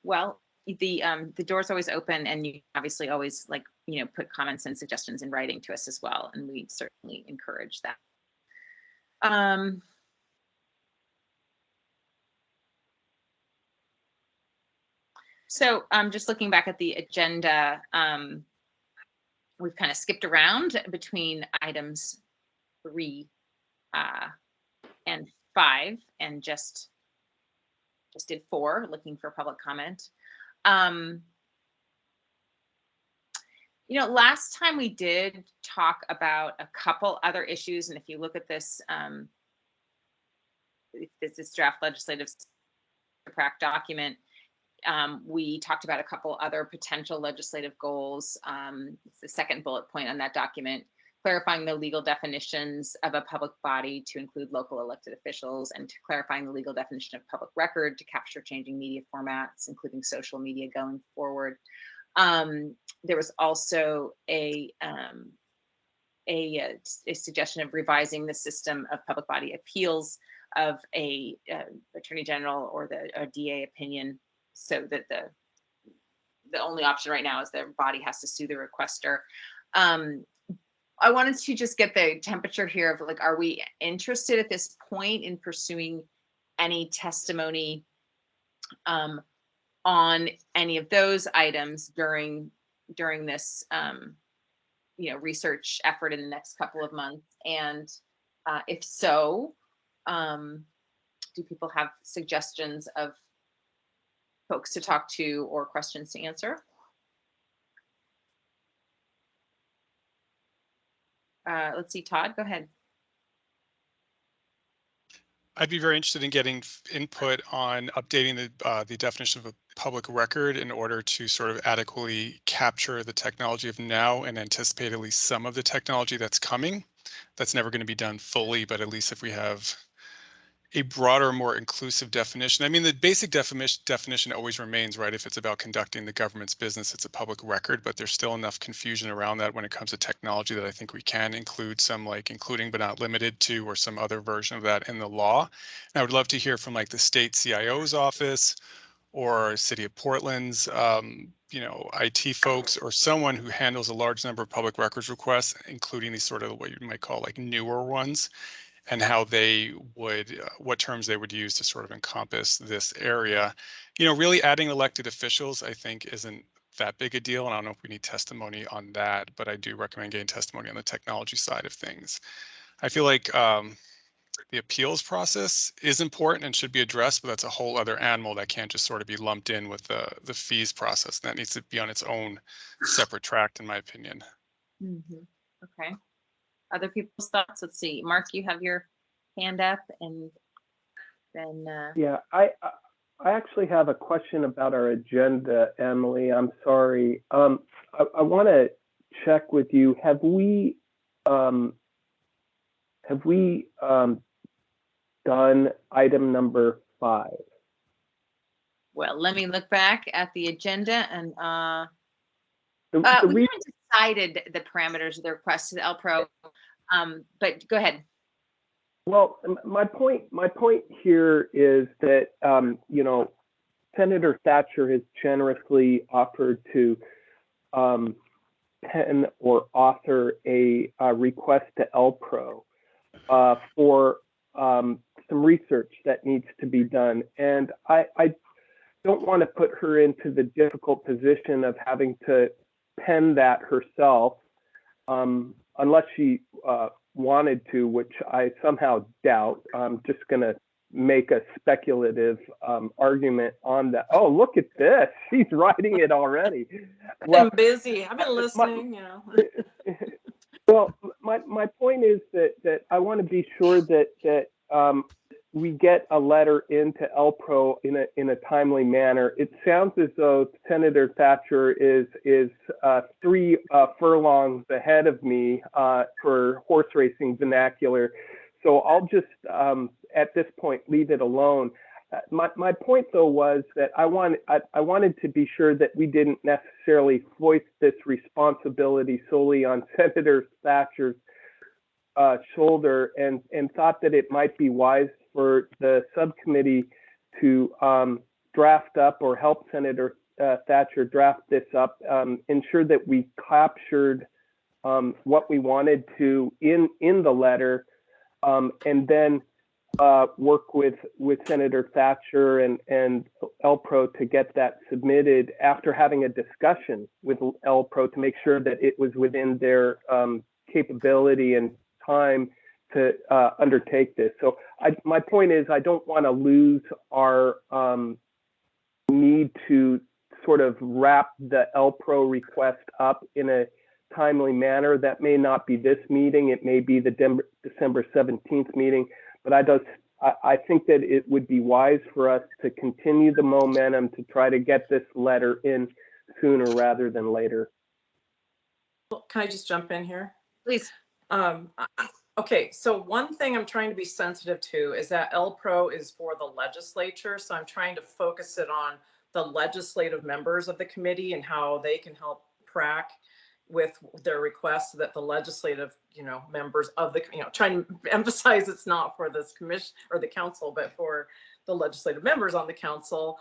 Well, the door's always open, and you obviously always put comments and suggestions in writing to us as well, and we certainly encourage that. So just looking back at the agenda, we've kind of skipped around between items 3 and 5, and just did 4, looking for public comment. Last time we did talk about a couple other issues, and if you look at this, this draft legislative PRAC document, We talked about a couple other potential legislative goals. It's the second bullet point on that document, clarifying the legal definitions of a public body to include local elected officials, and to clarifying the legal definition of public record to capture changing media formats, including social media going forward. There was also a suggestion of revising the system of public body appeals of a attorney general or a DA opinion, so that the only option right now is the body has to sue the requester. I wanted to just get the temperature here of like, are we interested at this point in pursuing any testimony on any of those items during this research effort in the next couple of months? And if so, do people have suggestions of folks to talk to or questions to answer? Let's see, Todd, go ahead. I'd be very interested in getting input on updating the definition of a public record in order to sort of adequately capture the technology of now and anticipate at least some of the technology that's coming. That's never going to be done fully, but at least if we have a broader, more inclusive definition. I mean, the basic definition always remains, right? If it's about conducting the government's business, it's a public record, but there's still enough confusion around that when it comes to technology that I think we can include some like including but not limited to, or some other version of that in the law. And I would love to hear from like the state CIO's office or City of Portland's, IT folks, or someone who handles a large number of public records requests, including these sort of what you might call like newer ones, and how they would, what terms they would use to sort of encompass this area. Really adding elected officials, I think, isn't that big a deal. And I don't know if we need testimony on that, but I do recommend getting testimony on the technology side of things. I feel like the appeals process is important and should be addressed, but that's a whole other animal that can't just sort of be lumped in with the fees process. That needs to be on its own separate track, in my opinion. Mm-hmm. Okay. Other people's thoughts? Let's see. Mark, you have your hand up, and then yeah, I actually have a question about our agenda, Emily. I'm sorry. I want to check with you. Have we done item number 5? Well, let me look back at the agenda, and we haven't decided the parameters of the request to the LPRO, but go ahead. Well, my point here is that Senator Thatcher has generously offered to pen or author a request to LPRO for some research that needs to be done, and I don't want to put her into the difficult position of having to pen that herself, unless she wanted to, which I somehow doubt. I'm just going to make a speculative argument on that. Oh, look at this. She's writing it already. Well, I'm busy. I've been listening, Well, my point is that I want to be sure that we get a letter into LPRO in a timely manner. It sounds as though Senator Thatcher is 3 furlongs ahead of me for horse racing vernacular. So I'll just at this point leave it alone. My point though was that I wanted to be sure that we didn't necessarily foist this responsibility solely on Senator Thatcher's shoulder, and thought that it might be wise for the subcommittee to draft up or help Senator Thatcher draft this up, ensure that we captured what we wanted to in the letter, and then work with Senator Thatcher and LPRO to get that submitted after having a discussion with LPRO to make sure that it was within their capability and time to undertake this. So my point is, I don't want to lose our need to sort of wrap the LPRO request up in a timely manner. That may not be this meeting, it may be the December 17th meeting, but I I think that it would be wise for us to continue the momentum to try to get this letter in sooner rather than later. Can I just jump in here? Please. Okay, so one thing I'm trying to be sensitive to is that LPRO is for the legislature. So I'm trying to focus it on the legislative members of the committee and how they can help PRAC with their requests so that the legislative, members of the, trying to emphasize it's not for this commission or the council, but for the legislative members on the council,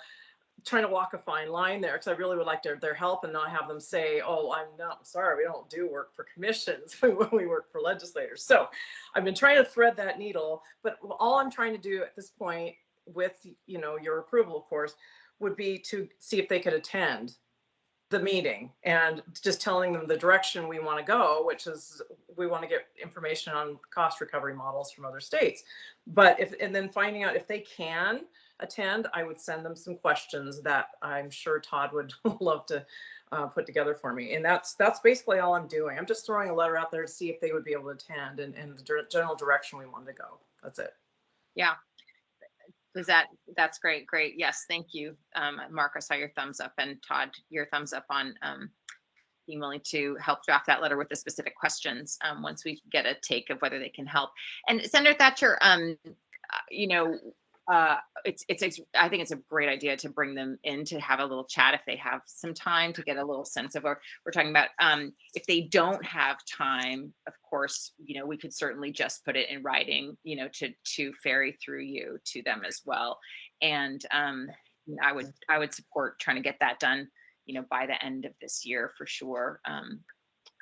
trying to walk a fine line there, because I really would like their help and not have them say, oh, I'm sorry, we don't do work for commissions when we work for legislators. So I've been trying to thread that needle, but all I'm trying to do at this point with, your approval, of course, would be to see if they could attend the meeting and just telling them the direction we want to go, which is we want to get information on cost recovery models from other states. But and then finding out if they can attend, I would send them some questions that I'm sure Todd would love to put together for me. And that's basically all I'm doing. I'm just throwing a letter out there to see if they would be able to attend and the general direction we want to go. That's it. Yeah. That's great. Great. Yes. Thank you. Mark, I saw your thumbs up, and Todd, your thumbs up on being willing to help draft that letter with the specific questions once we get a take of whether they can help. And Senator Thatcher, it's I think it's a great idea to bring them in to have a little chat if they have some time, to get a little sense of what we're talking about. If they don't have time, of course, we could certainly just put it in writing, to ferry through you to them as well. And I would support trying to get that done, by the end of this year for sure. I'm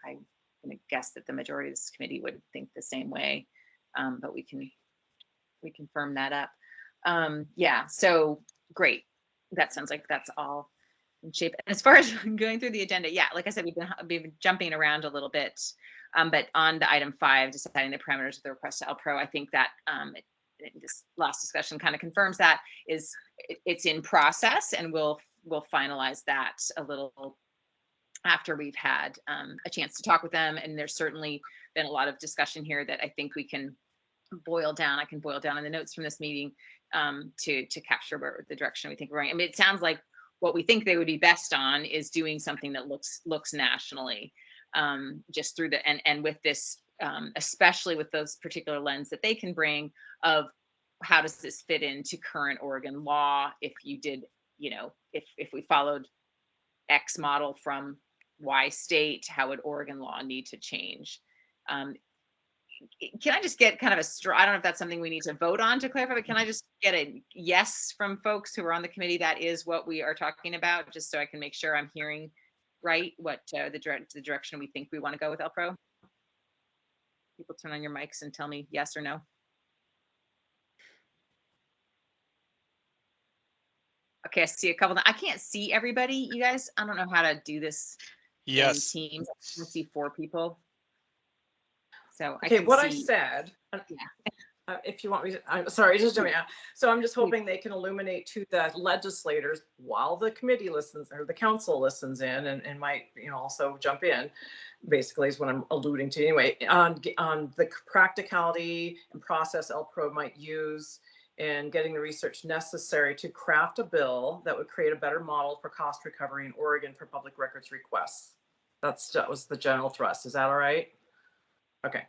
going to guess that the majority of this committee would think the same way, but we can firm that up. Yeah, so great. That sounds like that's all in shape. And as far as going through the agenda, yeah, like I said, we've been jumping around a little bit, but on the item 5, deciding the parameters of the request to LPRO, I think that this last discussion kind of confirms that it's in process, and we'll finalize that a little after we've had a chance to talk with them. And there's certainly been a lot of discussion here that I think we can boil down. I can boil down in the notes from this meeting to capture the direction we think we're going. I mean, it sounds like what we think they would be best on is doing something that looks nationally, just through and with this, especially with those particular lens that they can bring of how does this fit into current Oregon law? If you did, if we followed X model from Y state, how would Oregon law need to change? Can I just get kind of I don't know if that's something we need to vote on to clarify, but can I just get a yes from folks who are on the committee that is what we are talking about, just so I can make sure I'm hearing right what the direction we think we want to go with LPRO? People turn on your mics and tell me yes or no. Okay, I see a couple. I can't see everybody, you guys. I don't know how to do this. Yes. In Teams. I can see 4 people. So okay, I I said, yeah. If you want me to, I'm sorry, just jumping out. So I'm just hoping they can illuminate to the legislators while the committee listens or the council listens in and might, also jump in, basically is what I'm alluding to anyway, on the practicality and process LPRO might use in getting the research necessary to craft a bill that would create a better model for cost recovery in Oregon for public records requests. That was the general thrust. Is that all right? Okay.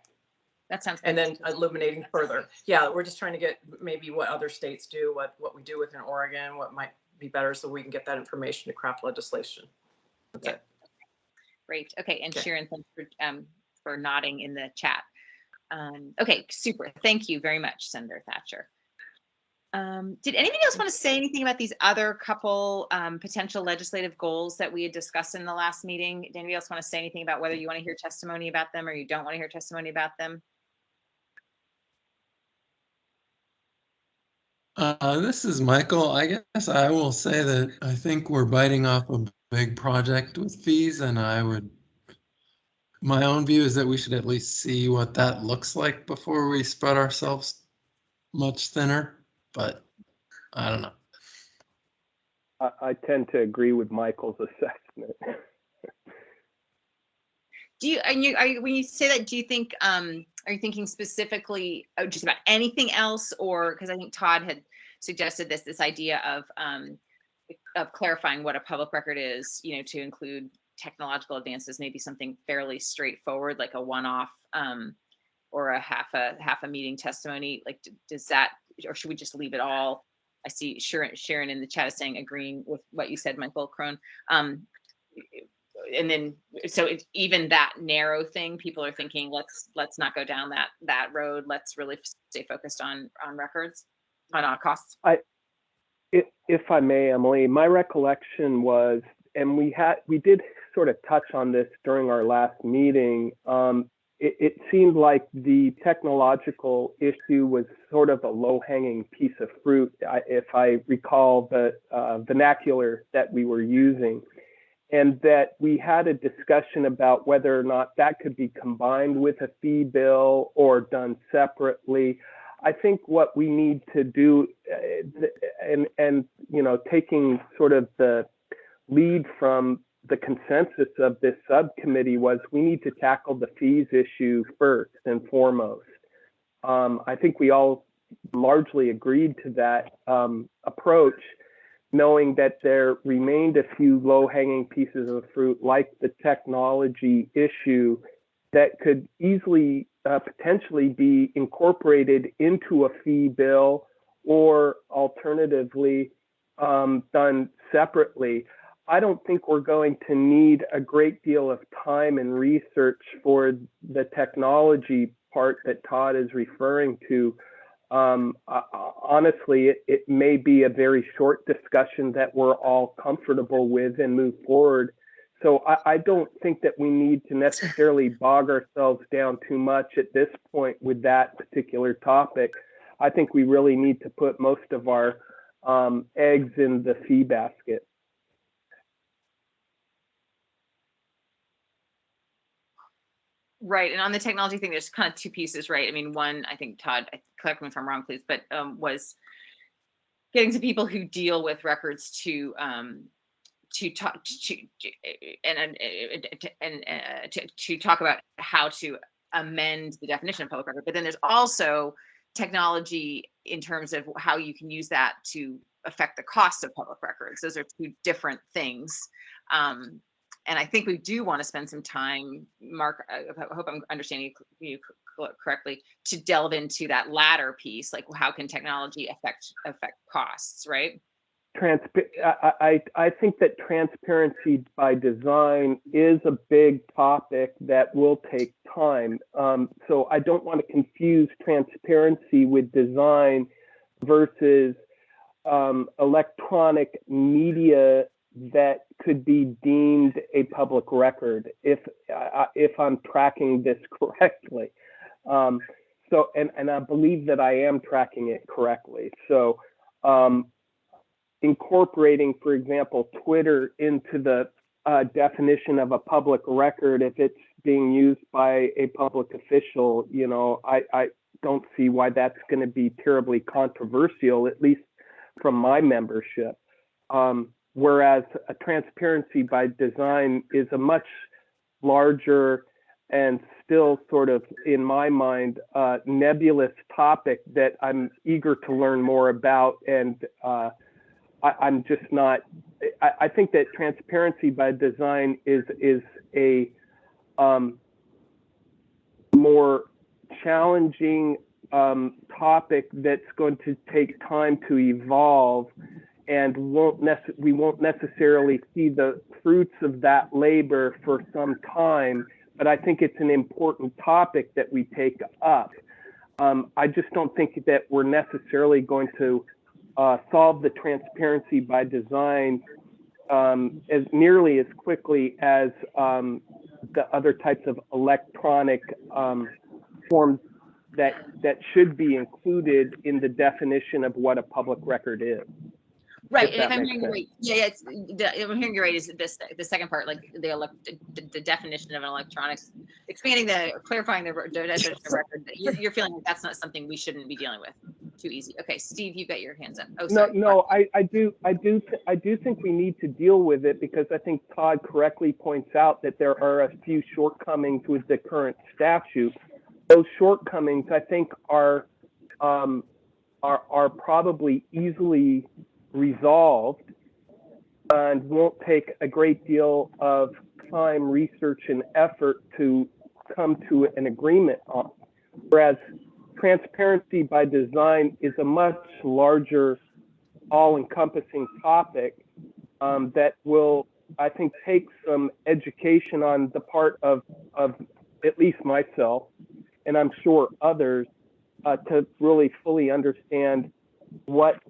That sounds good. And then illuminating further. Yeah, we're just trying to get maybe what other states do, what we do within Oregon, what might be better so we can get that information to craft legislation. That's it. Great. Okay. And Sharon, thanks for nodding in the chat. Okay, super. Thank you very much, Senator Thatcher. Did anybody else want to say anything about these other couple potential legislative goals that we had discussed in the last meeting? Did anybody else want to say anything about whether you want to hear testimony about them or you don't want to hear testimony about them? This is Michael. I guess I will say that I think we're biting off a big project with fees, and my own view is that we should at least see what that looks like before we spread ourselves much thinner, but I don't know. I tend to agree with Michael's assessment. When you say that, do you think Are you thinking specifically just about anything else, or because I think Todd had suggested this idea of clarifying what a public record is, you know, to include technological advances, maybe something fairly straightforward, like a one-off or a half a meeting testimony. Like, does that, or should we just leave it all? I see Sharon in the chat is saying agreeing with what you said, Michael Crone. And then, so it's even that narrow thing, people are thinking, let's not go down that road. Let's really stay focused on records, on costs. If I may, Emily, my recollection was, and we did sort of touch on this during our last meeting. It seemed like the technological issue was sort of a low-hanging piece of fruit, if I recall the vernacular that we were using, and that we had a discussion about whether or not that could be combined with a fee bill or done separately. I think what we need to do, and you know, taking sort of the lead from the consensus of this subcommittee, was we need to tackle the fees issue first and foremost. I think we all largely agreed to that approach, knowing that there remained a few low-hanging pieces of fruit, like the technology issue, that could easily potentially be incorporated into a fee bill, or alternatively done separately. I don't think we're going to need a great deal of time and research for the technology part that Todd is referring to. Honestly, it may be a very short discussion that we're all comfortable with and move forward. So I don't think that we need to necessarily bog ourselves down too much at this point with that particular topic. I think we really need to put most of our eggs in the fee basket. Right, and on the technology thing, there's kind of two pieces, right? I mean, one, I think Todd, correct me if I'm wrong, please, but was getting to people who deal with records to talk to talk about how to amend the definition of public record. But then there's also technology in terms of how you can use that to affect the cost of public records. Those are two different things. And I think we do want to spend some time, Mark, I hope I'm understanding you correctly, to delve into that latter piece, like how can technology affect costs, right? I think that transparency by design is a big topic that will take time. So I don't want to confuse transparency with design versus electronic media that could be deemed a public record, if I'm tracking this correctly. So, and I believe that I am tracking it correctly. So incorporating, for example, Twitter into the definition of a public record, if it's being used by a public official, you know, I don't see why that's going to be terribly controversial, at least from my membership. Whereas a transparency by design is a much larger and still sort of, in my mind, nebulous topic that I'm eager to learn more about. And I'm just not, I think that transparency by design is a more challenging topic that's going to take time to evolve, and we won't necessarily see the fruits of that labor for some time, but I think it's an important topic that we take up. I just don't think that we're necessarily going to solve the transparency by design as nearly as quickly as the other types of electronic forms that should be included in the definition of what a public record is. Right, and if I'm hearing you right, if I'm hearing you right, is this the second part, like the definition of an electronics, clarifying the definition of record? You're feeling like that's not something we shouldn't be dealing with. Too easy. Okay, Steve, you've got your hands up. Oh, sorry. No, I do think we need to deal with it, because I think Todd correctly points out that there are a few shortcomings with the current statute. those shortcomings, I think, are probably easily resolved and won't take a great deal of time, research, and effort to come to an agreement on. Whereas transparency by design is a much larger, all-encompassing topic that will, I think, take some education on the part of at least myself, and I'm sure others, to really fully understand what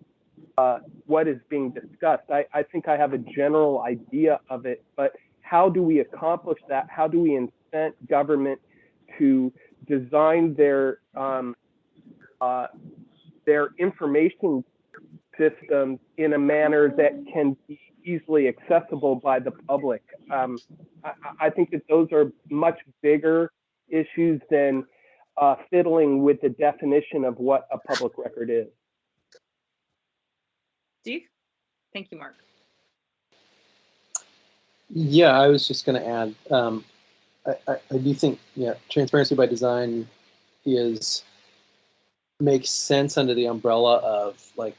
is being discussed. I think I have a general idea of it, but how do we accomplish that? How do we incent government to design their information systems in a manner that can be easily accessible by the public? I think that those are much bigger issues than fiddling with the definition of what a public record is. Steve? Thank you, Mark. Yeah, I was just going to add, I do think, yeah, transparency by design makes sense under the umbrella of like,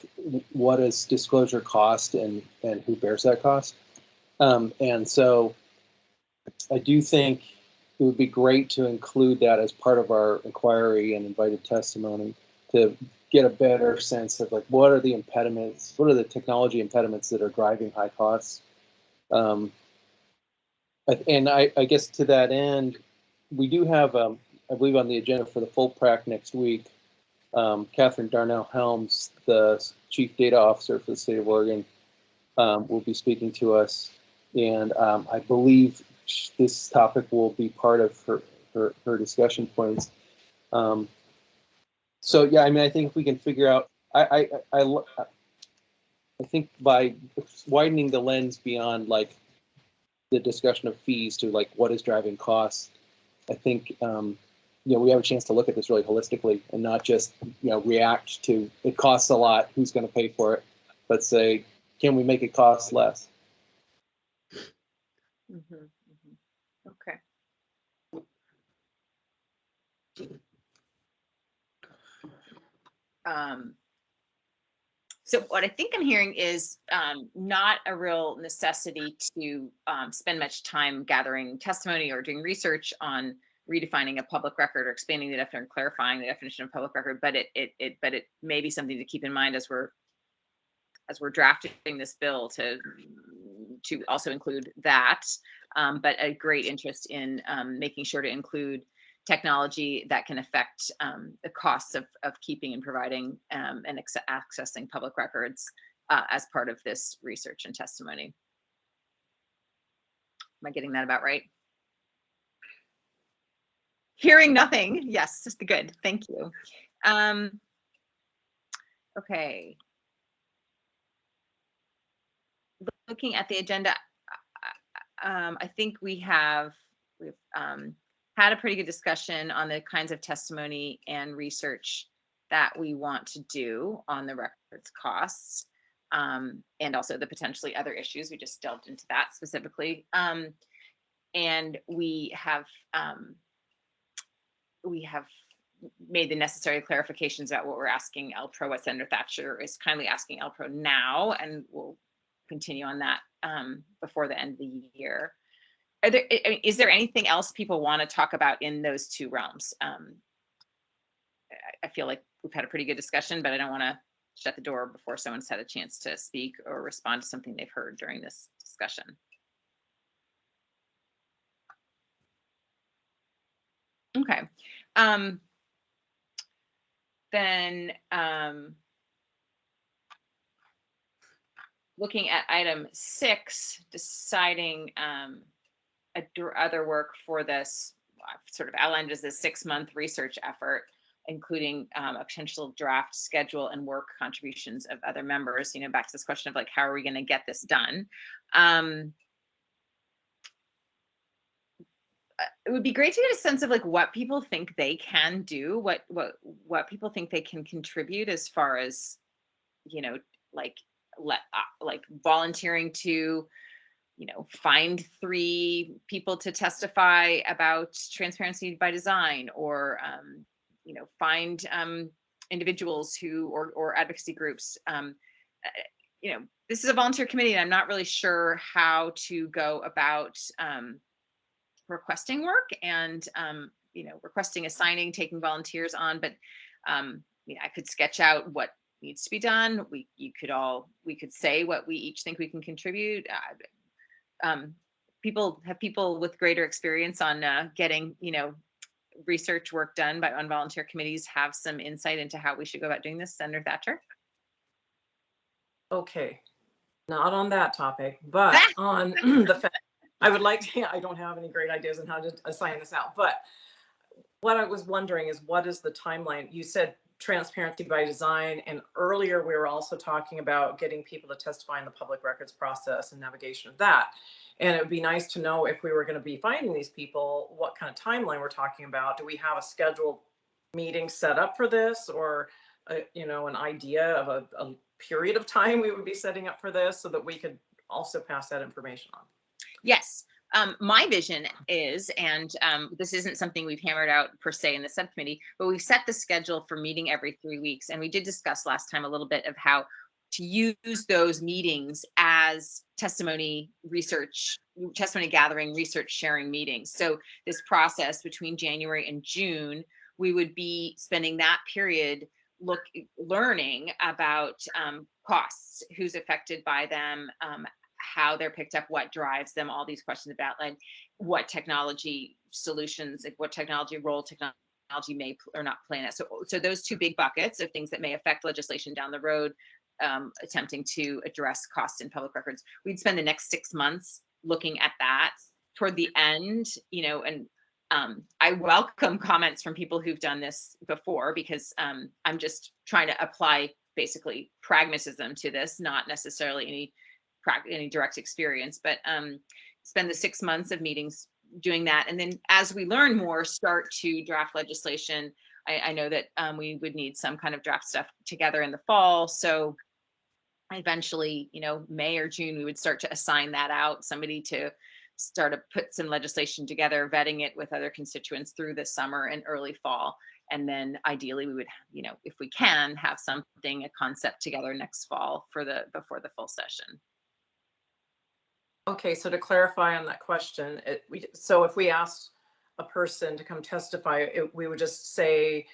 what does disclosure cost and who bears that cost? And so I do think it would be great to include that as part of our inquiry and invited testimony to get a better sense of like, what are the impediments, what are the technology impediments that are driving high costs? And I guess to that end, we do have, I believe on the agenda for the full PRAC next week, Catherine Darnell Helms, the Chief Data Officer for the state of Oregon, will be speaking to us. And I believe this topic will be part of her discussion points. So yeah, I mean, I think we can figure out, I think by widening the lens beyond like the discussion of fees to like what is driving costs, I think we have a chance to look at this really holistically and not just react to it costs a lot, who's going to pay for it, but say, can we make it cost less? Mm-hmm, mm-hmm. Okay. So what I think I'm hearing is not a real necessity to spend much time gathering testimony or doing research on redefining a public record or expanding the definition, clarifying the definition of public record, but it may be something to keep in mind as we're drafting this bill to also include that, but a great interest in making sure to include technology that can affect the costs of keeping and providing and accessing public records as part of this research and testimony. Am I getting that about right? Hearing nothing. Yes, just good. Thank you. Okay. Looking at the agenda, I think we've had a pretty good discussion on the kinds of testimony and research that we want to do on the records costs, and also the potentially other issues. We just delved into that specifically. And we have made the necessary clarifications about what we're asking LPRO, what Senator Thatcher is kindly asking LPRO now, and we'll continue on that before the end of the year. Is there anything else people want to talk about in those two realms? I feel like we've had a pretty good discussion, but I don't want to shut the door before someone's had a chance to speak or respond to something they've heard during this discussion. Okay. Then looking at item 6, deciding other work for this, sort of outlined as a 6-month research effort, including a potential draft schedule and work contributions of other members. Back to this question of like, how are we going to get this done? It would be great to get a sense of like what people think they can do, what people think they can contribute as far as, like volunteering to find 3 people to testify about transparency by design, or, find individuals who, or advocacy groups. This is a volunteer committee, and I'm not really sure how to go about requesting work and, requesting, assigning, taking volunteers on, but I could sketch out what needs to be done. We could say what we each think we can contribute. People with greater experience on getting, research work done on volunteer committees have some insight into how we should go about doing this. Senator Thatcher? Okay, not on that topic, but on the fact, I would like to, I don't have any great ideas on how to assign this out, but what I was wondering is, what is the timeline? You said transparency by design, and earlier we were also talking about getting people to testify in the public records process and navigation of that. And it would be nice to know, if we were going to be finding these people, what kind of timeline we're talking about. Do we have a scheduled meeting set up for this, or an idea of a period of time we would be setting up for this, so that we could also pass that information on? Yes. My vision is, and this isn't something we've hammered out per se in the subcommittee, but we've set the schedule for meeting every 3 weeks. And we did discuss last time a little bit of how to use those meetings as testimony gathering, research sharing meetings. So this process between January and June, we would be spending that period learning about costs, who's affected by them, how they're picked up, what drives them, all these questions about like what technology solutions, like what technology role technology may or not play in it. So those 2 big buckets of things that may affect legislation down the road, attempting to address costs in public records. We'd spend the next 6 months looking at that. Toward the end, and I welcome comments from people who've done this before, because I'm just trying to apply basically pragmatism to this, not necessarily any direct experience, but spend the 6 months of meetings doing that. And then as we learn more, start to draft legislation. I know that we would need some kind of draft stuff together in the fall. So eventually, May or June, we would start to assign that out, somebody to start to put some legislation together, vetting it with other constituents through the summer and early fall. And then ideally we would, if we can, have a concept together next fall before the full session. Okay, so to clarify on that question, so if we asked a person to come testify, we would just say,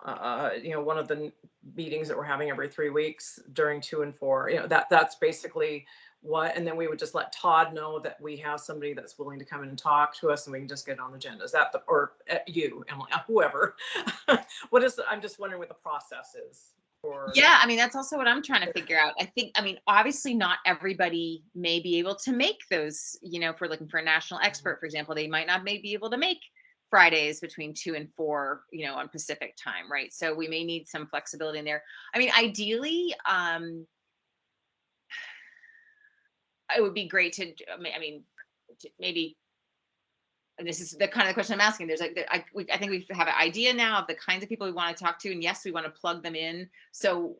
one of the meetings that we're having every 3 weeks during 2 and 4, that's basically what, and then we would just let Todd know that we have somebody that's willing to come in and talk to us, and we can just get on the agenda. Is that or you, Emily, whoever? I'm just wondering what the process is. Yeah, that's also what I'm trying to figure out. Obviously not everybody may be able to make those, if we're looking for a national expert, for example, they might not be able to make Fridays between 2 and 4, on Pacific time, right? So we may need some flexibility in there. Ideally, it would be great to maybe, and this is the kind of question I'm asking. There's I think we have an idea now of the kinds of people we want to talk to, and yes, we want to plug them in. So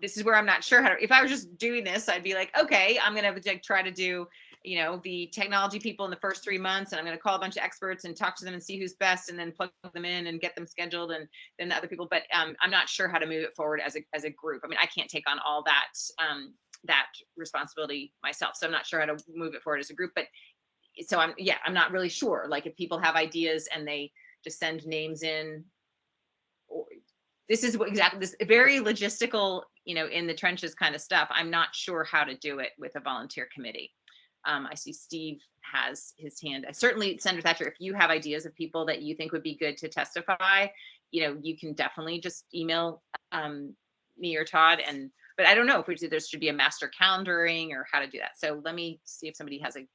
this is where I'm not sure how to. If I was just doing this, I'd be like, okay, I'm gonna try to do the technology people in the first 3 months, and I'm gonna call a bunch of experts and talk to them and see who's best, and then plug them in and get them scheduled, and then the other people. But I'm not sure how to move it forward as a group. I can't take on all that responsibility myself, so I'm not sure how to move it forward as a group. But so I'm not really sure, like, if people have ideas and they just send names in, or this is exactly this very logistical, in the trenches kind of stuff. I'm not sure how to do it with a volunteer committee. I see Steve has his hand. Certainly, Senator Thatcher, if you have ideas of people that you think would be good to testify, you can definitely just email me or Todd. But I don't know if there should be a master calendaring or how to do that. So let me see if somebody has a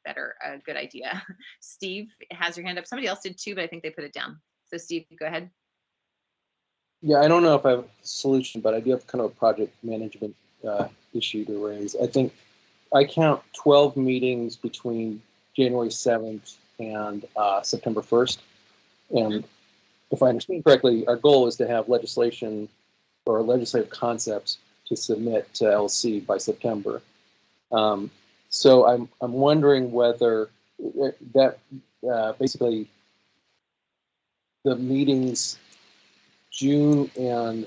good idea. Steve has your hand up. Somebody else did too, but I think they put it down. So Steve, go ahead. Yeah, I don't know if I have a solution, but I do have kind of a project management issue to raise. I think I count 12 meetings between January 7th and September 1st. And if I understand correctly, our goal is to have legislation or legislative concepts to submit to LC by September. So I'm wondering whether that basically the meetings June and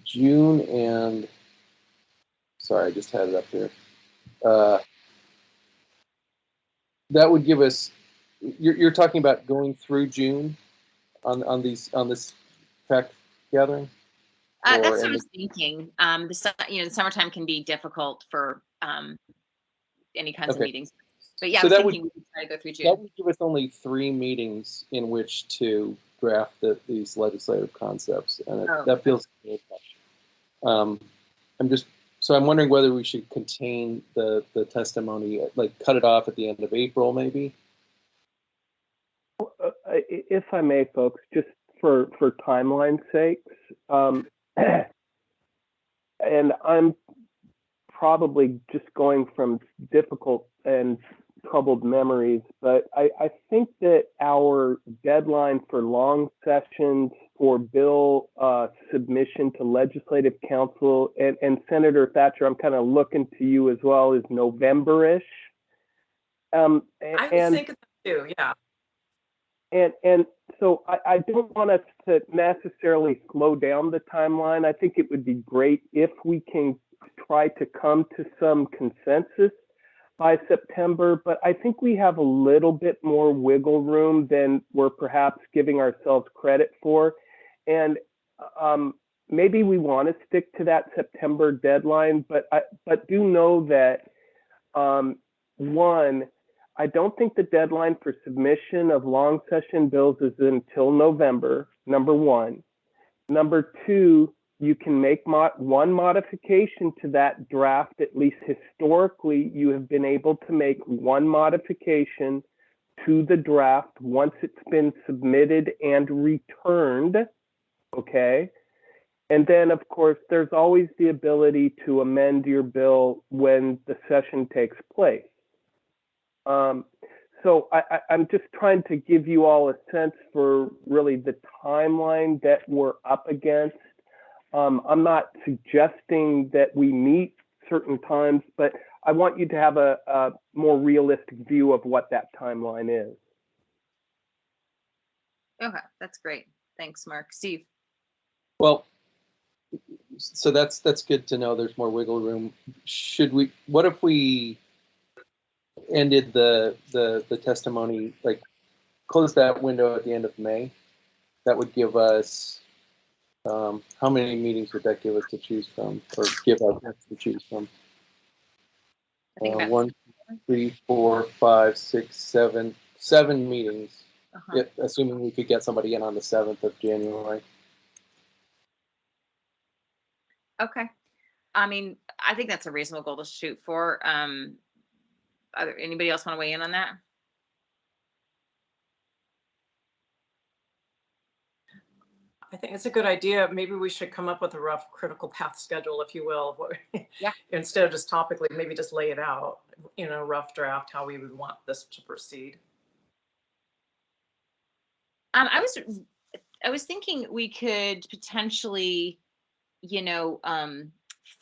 June and sorry, I just had it up here. That would give us. You're talking about going through June on this PRAC gathering. That's what I was thinking. The summertime can be difficult for any kinds of meetings. But yeah, so I was thinking we could try to go through June. That would give us only 3 meetings in which to draft these legislative concepts, and that feels good. I'm wondering whether we should contain the testimony, like cut it off at the end of April, maybe. If I may, folks, just for timeline's sakes, and I'm probably just going from difficult and troubled memories, but I think that our deadline for long sessions for bill submission to Legislative Council, and Senator Thatcher, I'm kind of looking to you as well, is November-ish. I was thinking that too, yeah. And so I don't want us to necessarily slow down the timeline. I think it would be great if we can try to come to some consensus by September, but I think we have a little bit more wiggle room than we're perhaps giving ourselves credit for. And maybe we want to stick to that September deadline, but do know that, one, I don't think the deadline for submission of long session bills is until November, number one. Number two, you can make one modification to that draft. At least historically, you have been able to make one modification to the draft once it's been submitted and returned, okay? And then, of course, there's always the ability to amend your bill when the session takes place. So I'm just trying to give you all a sense for really the timeline that we're up against. I'm not suggesting that we meet certain times, but I want you to have a more realistic view of what that timeline is. Okay, that's great. Thanks, Mark. Steve. Well, so that's good to know. There's more wiggle room. What if we ended the testimony, like close that window at the end of May? That would give us, how many meetings would that give us to choose from, or give us to choose from? 1, 2, 3, 4, 5, 6, 7 meetings, assuming we could get somebody in on the 7th of January. Okay. I mean, I think that's a reasonable goal to shoot for. Anybody else want to weigh in on that? I think it's a good idea. Maybe we should come up with a rough critical path schedule, if you will. Yeah. Instead of just topically, maybe just lay it out, rough draft, how we would want this to proceed. I was thinking we could potentially,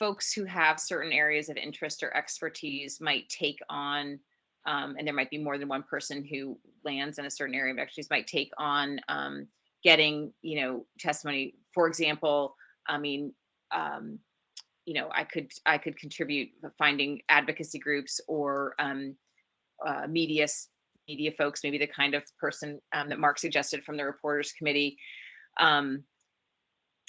folks who have certain areas of interest or expertise might take on, and there might be more than one person who lands in a certain area of expertise, might take on getting, testimony. For example, I could contribute finding advocacy groups or media folks, maybe the kind of person that Mark suggested from the Reporters Committee.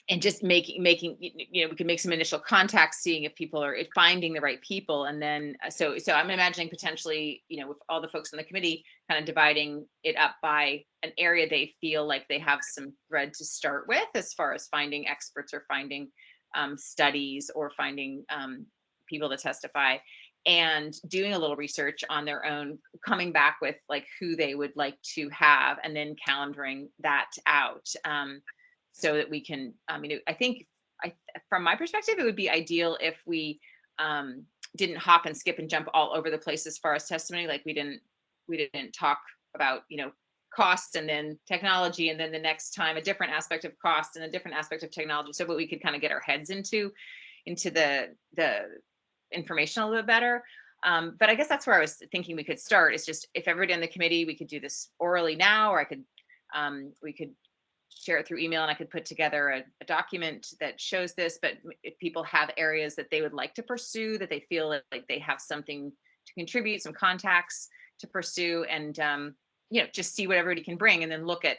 And just making, we can make some initial contacts, seeing if people are finding the right people. And then, so I'm imagining potentially, with all the folks on the committee kind of dividing it up by an area they feel like they have some thread to start with, as far as finding experts or finding studies or finding people to testify, and doing a little research on their own, coming back with like who they would like to have, and then calendaring that out. So that we can, I think from my perspective, it would be ideal if we didn't hop and skip and jump all over the place as far as testimony. Like we didn't talk about, costs and then technology, and then the next time a different aspect of cost and a different aspect of technology, so that we could kind of get our heads into the information a little bit better. But I guess that's where I was thinking we could start, is just if everybody on the committee, we could do this orally now, or I could we could share it through email, and I could put together a document that shows this. But if people have areas that they would like to pursue, that they feel like they have something to contribute, some contacts to pursue, and you know, just see what everybody can bring, and then look at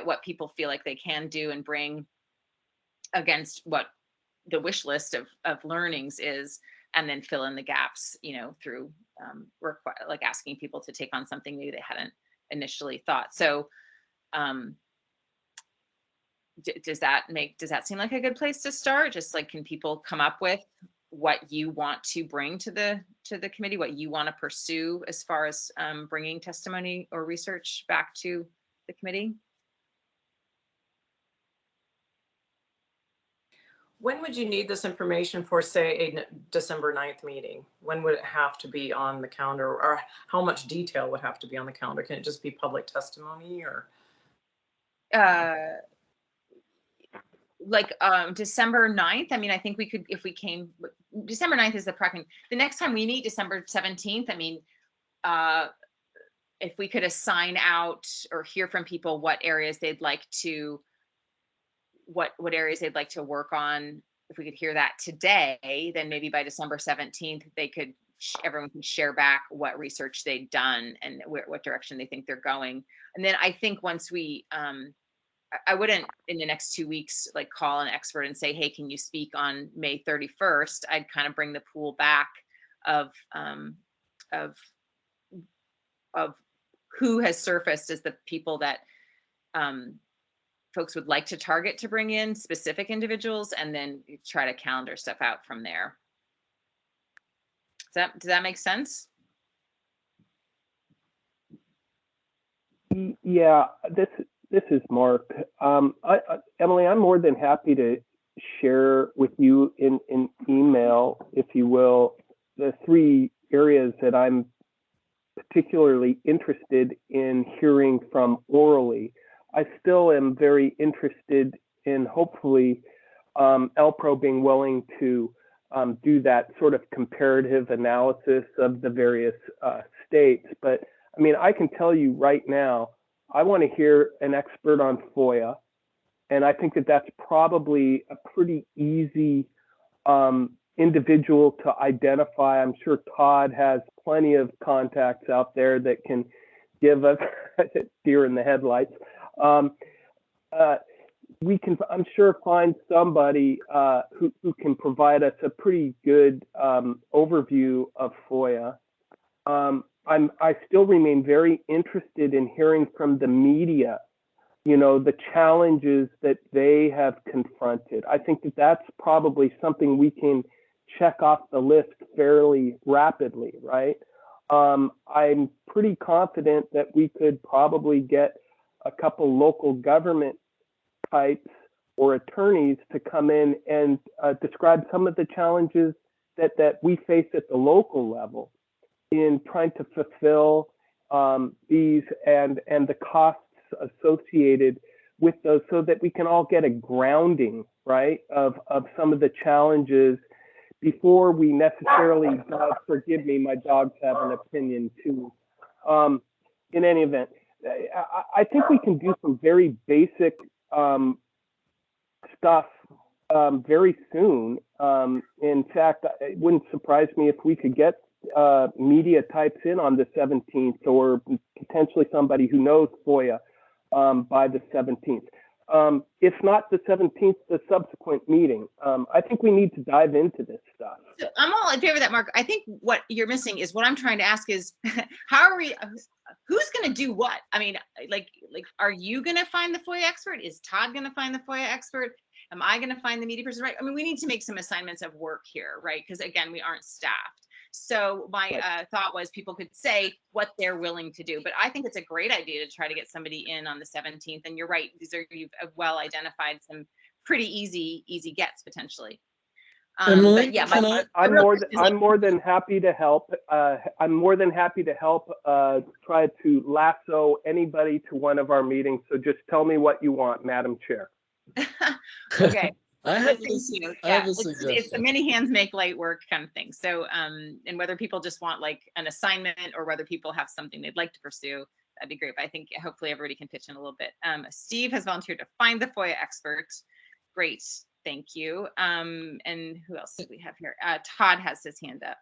what people feel like they can do and bring against what the wish list of learnings is, and then fill in the gaps, you know, through like asking people to take on something new they hadn't initially thought. So does that seem like a good place to start? Just like, can people come up with what you want to bring to the committee, what you want to pursue as far as bringing testimony or research back to the committee? When would you need this information for, say, a December 9th meeting? When would it have to be on the calendar, or how much detail would have to be on the calendar? Can it just be public testimony, or? Like December 9th. I mean, I think we could, if we came, December 9th is the PRAC. The next time we meet, December 17th, I mean, if we could assign out or hear from people what areas they'd like to, what areas they'd like to work on, if we could hear that today, then maybe by December 17th, they could, everyone can share back what research they've done and what direction they think they're going. And then I think once we, I wouldn't in the next 2 weeks, like call an expert and say, hey, can you speak on May 31st? I'd kind of bring the pool back of who has surfaced as the people that folks would like to target to bring in specific individuals, and then try to calendar stuff out from there. Does that make sense? Yeah, this is Mark. Emily, I'm more than happy to share with you in email, if you will, the 3 areas that I'm particularly interested in hearing from orally. I still am very interested in hopefully LPRO being willing to do that sort of comparative analysis of the various states. But I mean, I can tell you right now, I want to hear an expert on FOIA. And I think that that's probably a pretty easy individual to identify. I'm sure Todd has plenty of contacts out there that can give us deer in the headlights. We can, I'm sure, find somebody who can provide us a pretty good overview of FOIA. I still remain very interested in hearing from the media, you know, the challenges that they have confronted. I think that that's probably something we can check off the list fairly rapidly, right? I'm pretty confident that we could probably get a couple local government types or attorneys to come in and describe some of the challenges that we face at the local level in trying to fulfill these and the costs associated with those, so that we can all get a grounding, right, of some of the challenges before we necessarily, God forgive me, my dogs have an opinion too. In any event, I think we can do some very basic stuff very soon. In fact, it wouldn't surprise me if we could get media types in on the 17th, or potentially somebody who knows FOIA by the 17th. If not the 17th, the subsequent meeting. I think we need to dive into this stuff. So I'm all in favor of that, Mark. I think what you're missing is, what I'm trying to ask is, how are we, who's going to do what? I mean, like, are you going to find the FOIA expert? Is Todd going to find the FOIA expert? Am I going to find the media person? Right. I mean, we need to make some assignments of work here, right? Because again, we aren't staffed. So my thought was people could say what they're willing to do, but I think it's a great idea to try to get somebody in on the 17th. And you're right, these are, you've well identified some pretty easy gets potentially. Emily, But yeah, can I'm real more question than, is, I'm more than happy to help. I'm more than happy to help try to lasso anybody to one of our meetings. So just tell me what you want, Madam Chair. okay. I So have thank you. I have a It's the suggestion. many hands make light work kind of thing. So, and whether people just want like an assignment or whether people have something they'd like to pursue, that'd be great. But I think hopefully everybody can pitch in a little bit. Steve has volunteered to find the FOIA expert. Great, thank you. And who else do we have here? Todd has his hand up.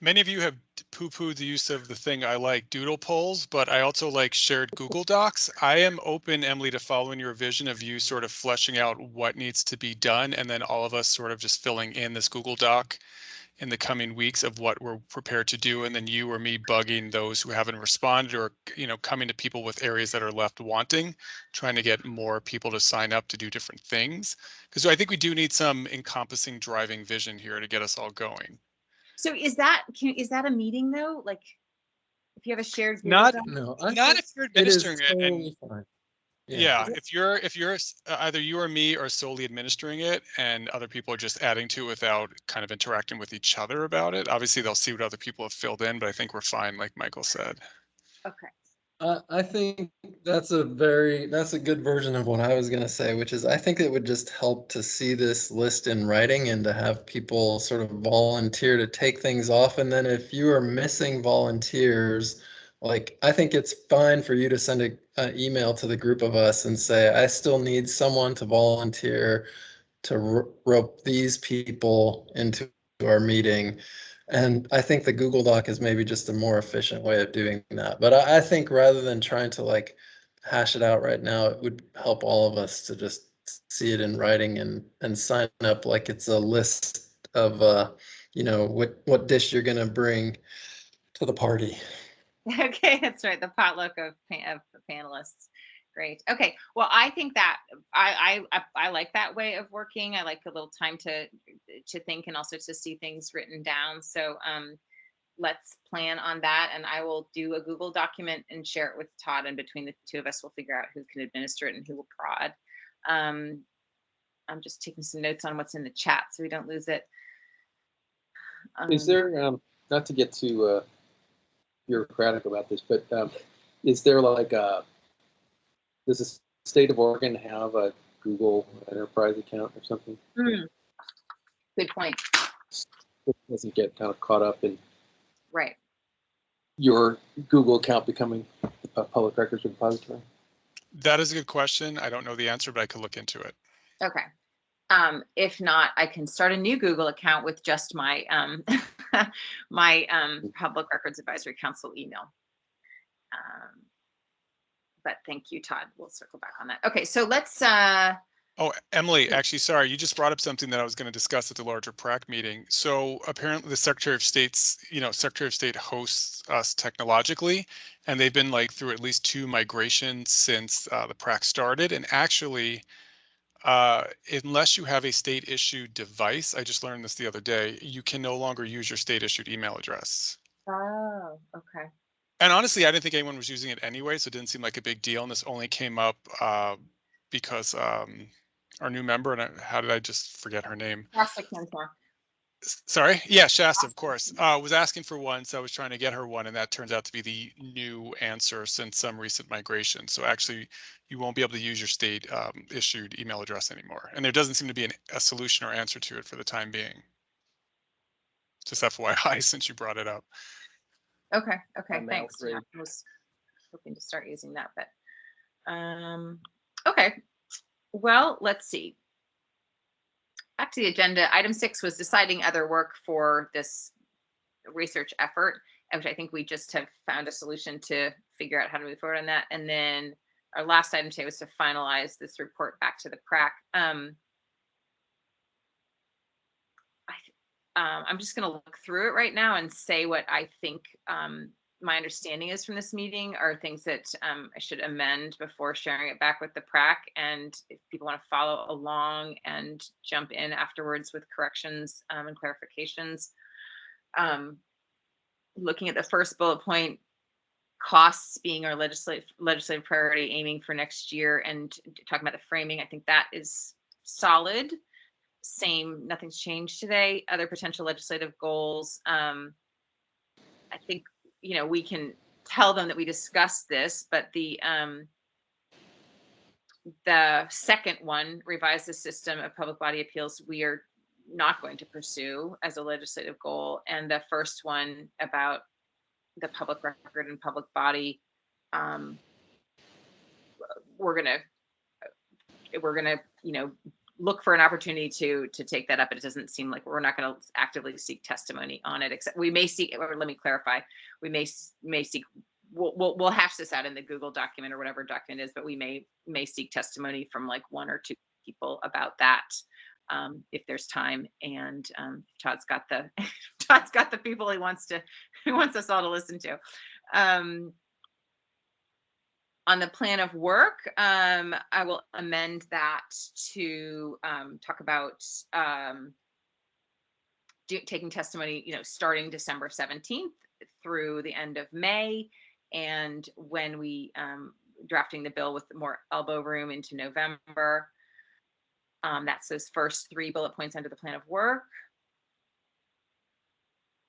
Many of you have poo-pooed the use of the thing I like, doodle polls, but I also like shared Google Docs. I am open, Emily, to following your vision of you sort of fleshing out what needs to be done, and then all of us sort of just filling in this Google Doc in the coming weeks of what we're prepared to do, and then you or me bugging those who haven't responded, or coming to people with areas that are left wanting, trying to get more people to sign up to do different things. Because I think we do need some encompassing driving vision here to get us all going. So is that a meeting though? Like if you have a shared Google Not Doc? No, not if you're it is administering it, and totally fine. yeah, if you're either you or me are solely administering it and other people are just adding to it without kind of interacting with each other about it, obviously they'll see what other people have filled in, but I think we're fine, like Michael said. Okay. I think that's a good version of what I was going to say, which is I think it would just help to see this list in writing and to have people sort of volunteer to take things off. And then if you are missing volunteers, like I think it's fine for you to send an email to the group of us and say, I still need someone to volunteer to rope these people into our meeting. And I think the Google Doc is maybe just a more efficient way of doing that. But I think rather than trying to like hash it out right now, it would help all of us to just see it in writing and sign up like it's a list of what dish you're gonna bring to the party. Okay, that's right. The potluck of panelists. Great. Okay. Well, I think that I like that way of working. I like a little time to think and also to see things written down. So let's plan on that, and I will do a Google document and share it with Todd. And between the two of us, we'll figure out who can administer it and who will prod. I'm just taking some notes on what's in the chat so we don't lose it. Is there, not to get too bureaucratic about this, but is there like does the state of Oregon have a Google Enterprise account or something? Good point. It doesn't get kind of caught up in Right. your Google account becoming a public records repository? That is a good question. I don't know the answer, but I could look into it. Okay. If not, I can start a new Google account with just my my Public Records Advisory Council email. But thank you, Todd. We'll circle back on that. Okay, so let's. Oh, Emily, actually, sorry, you just brought up something that I was going to discuss at the larger PRAC meeting. So apparently the Secretary of State hosts us technologically, and they've been like through at least 2 migrations since the PRAC started. And actually, unless you have a state issued device, I just learned this the other day, you can no longer use your state issued email address. Oh, okay. And honestly, I didn't think anyone was using it anyway, so it didn't seem like a big deal. And this only came up because our new member, and how did I just forget her name? Sorry, yeah, Shasta, of course, was asking for one, so I was trying to get her one, and that turns out to be the new answer since some recent migration. So actually, you won't be able to use your state issued email address anymore, and there doesn't seem to be a solution or answer to it for the time being. Just FYI, since you brought it up. Okay. Okay. I'm Thanks. Yeah, outraged. I was hoping to start using that, but okay. Well, let's see. Back to the agenda. Item 6 was deciding other work for this research effort, which I think we just have found a solution to figure out how to move forward on that. And then our last item today was to finalize this report back to the PRAC. I'm just going to look through it right now and say what I think my understanding is from this meeting are things that I should amend before sharing it back with the PRAC. And if people want to follow along and jump in afterwards with corrections and clarifications. Looking at the first bullet point, costs being our legislative priority, aiming for next year, and talking about the framing, I think that is solid. same, nothing's changed today. Other potential legislative goals. I think, we can tell them that we discussed this, but the second one, revise the system of public body appeals, we are not going to pursue as a legislative goal. And the first one about the public record and public body, we're gonna look for an opportunity to take that up. It doesn't seem like we're not going to actively seek testimony on it, except we may seek, or let me clarify, we may seek, we'll hash this out in the Google document or whatever document is, but we may seek testimony from like 1 or 2 people about that, if there's time. And Todd's got the people he wants us all to listen to. On the plan of work, I will amend that to talk about taking testimony, starting December 17th through the end of May, and when we drafting the bill with more elbow room into November. That's those first 3 bullet points under the plan of work.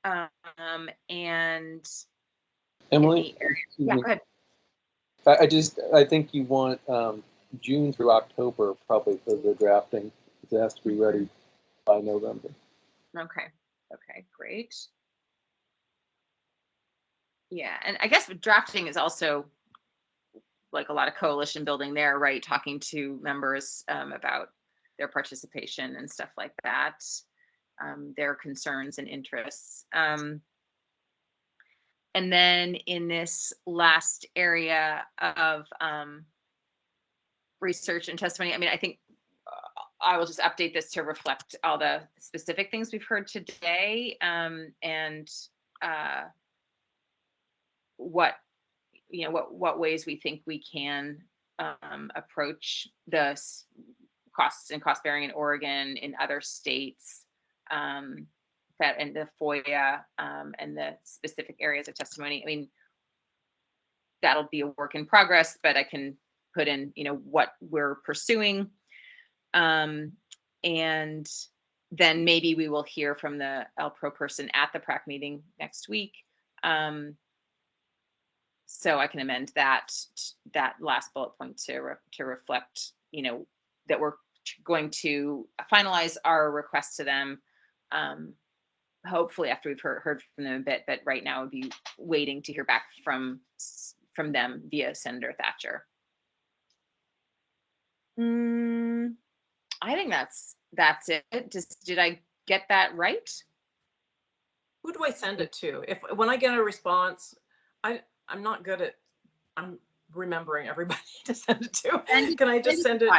And Emily, yeah, go ahead. I think you want June through October probably for the drafting. It has to be ready by November. Okay, great. Yeah, and I guess drafting is also like a lot of coalition building there, right? Talking to members about their participation and stuff like that, their concerns and interests. And then in this last area of research and testimony, I think I will just update this to reflect all the specific things we've heard today, and what ways we think we can approach the costs and cost bearing in Oregon, in other states, that and the FOIA, and the specific areas of testimony. That'll be a work in progress, but I can put in, what we're pursuing. And then maybe we will hear from the LPRO person at the PRAC meeting next week. So I can amend that last bullet point to reflect, that we're going to finalize our request to them, hopefully after we've heard from them a bit, but right now would be waiting to hear back from them via Senator Thatcher. I think that's it. Did I get that right? Who do I send it to? When I get a response, I'm not good at remembering everybody to send it to. Can I just send it?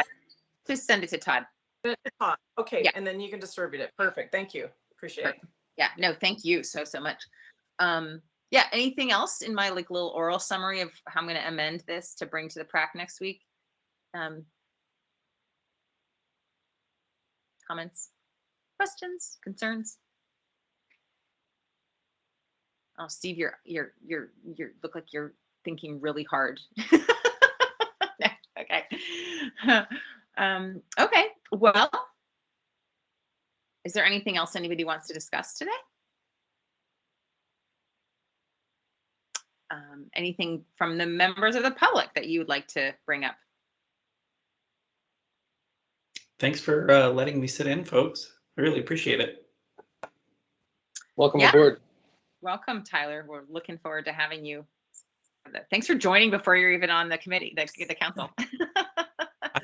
Just send it to Todd. Okay, yeah. And then you can distribute it. Perfect. Thank you. Appreciate it. Yeah, no, thank you so much. Yeah, anything else in my little oral summary of how I'm going to amend this to bring to the PRAC next week? Comments, questions, concerns? Oh, Steve, you're look like you're thinking really hard. Okay. Okay. Well, is there anything else anybody wants to discuss today? Anything from the members of the public that you would like to bring up? Thanks for letting me sit in, folks. I really appreciate it. Welcome aboard. Welcome, Tyler. We're looking forward to having you. Thanks for joining before you're even on the committee, the council.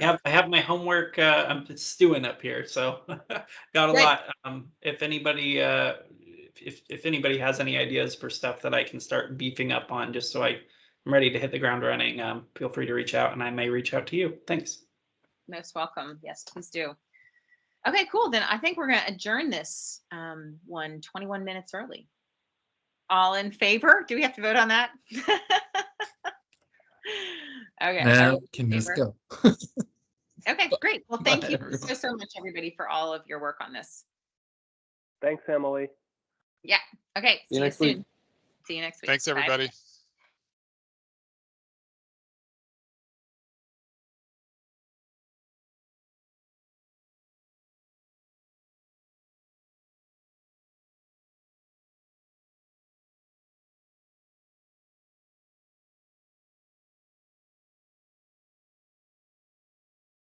I have my homework. I'm stewing up here, so got a lot. If anybody if anybody has any ideas for stuff that I can start beefing up on, just so I'm ready to hit the ground running, feel free to reach out, and I may reach out to you. Thanks. Most welcome. Yes, please do. Okay, cool. Then I think we're going to adjourn this 21 minutes early. All in favor? Do we have to vote on that? Okay. Now can just go. Okay, great. Well, thank Bye, you everyone. so much, everybody, for all of your work on this. Thanks, Emily. Yeah. Okay. See you next soon. week. See you next week. Thanks, Bye. everybody.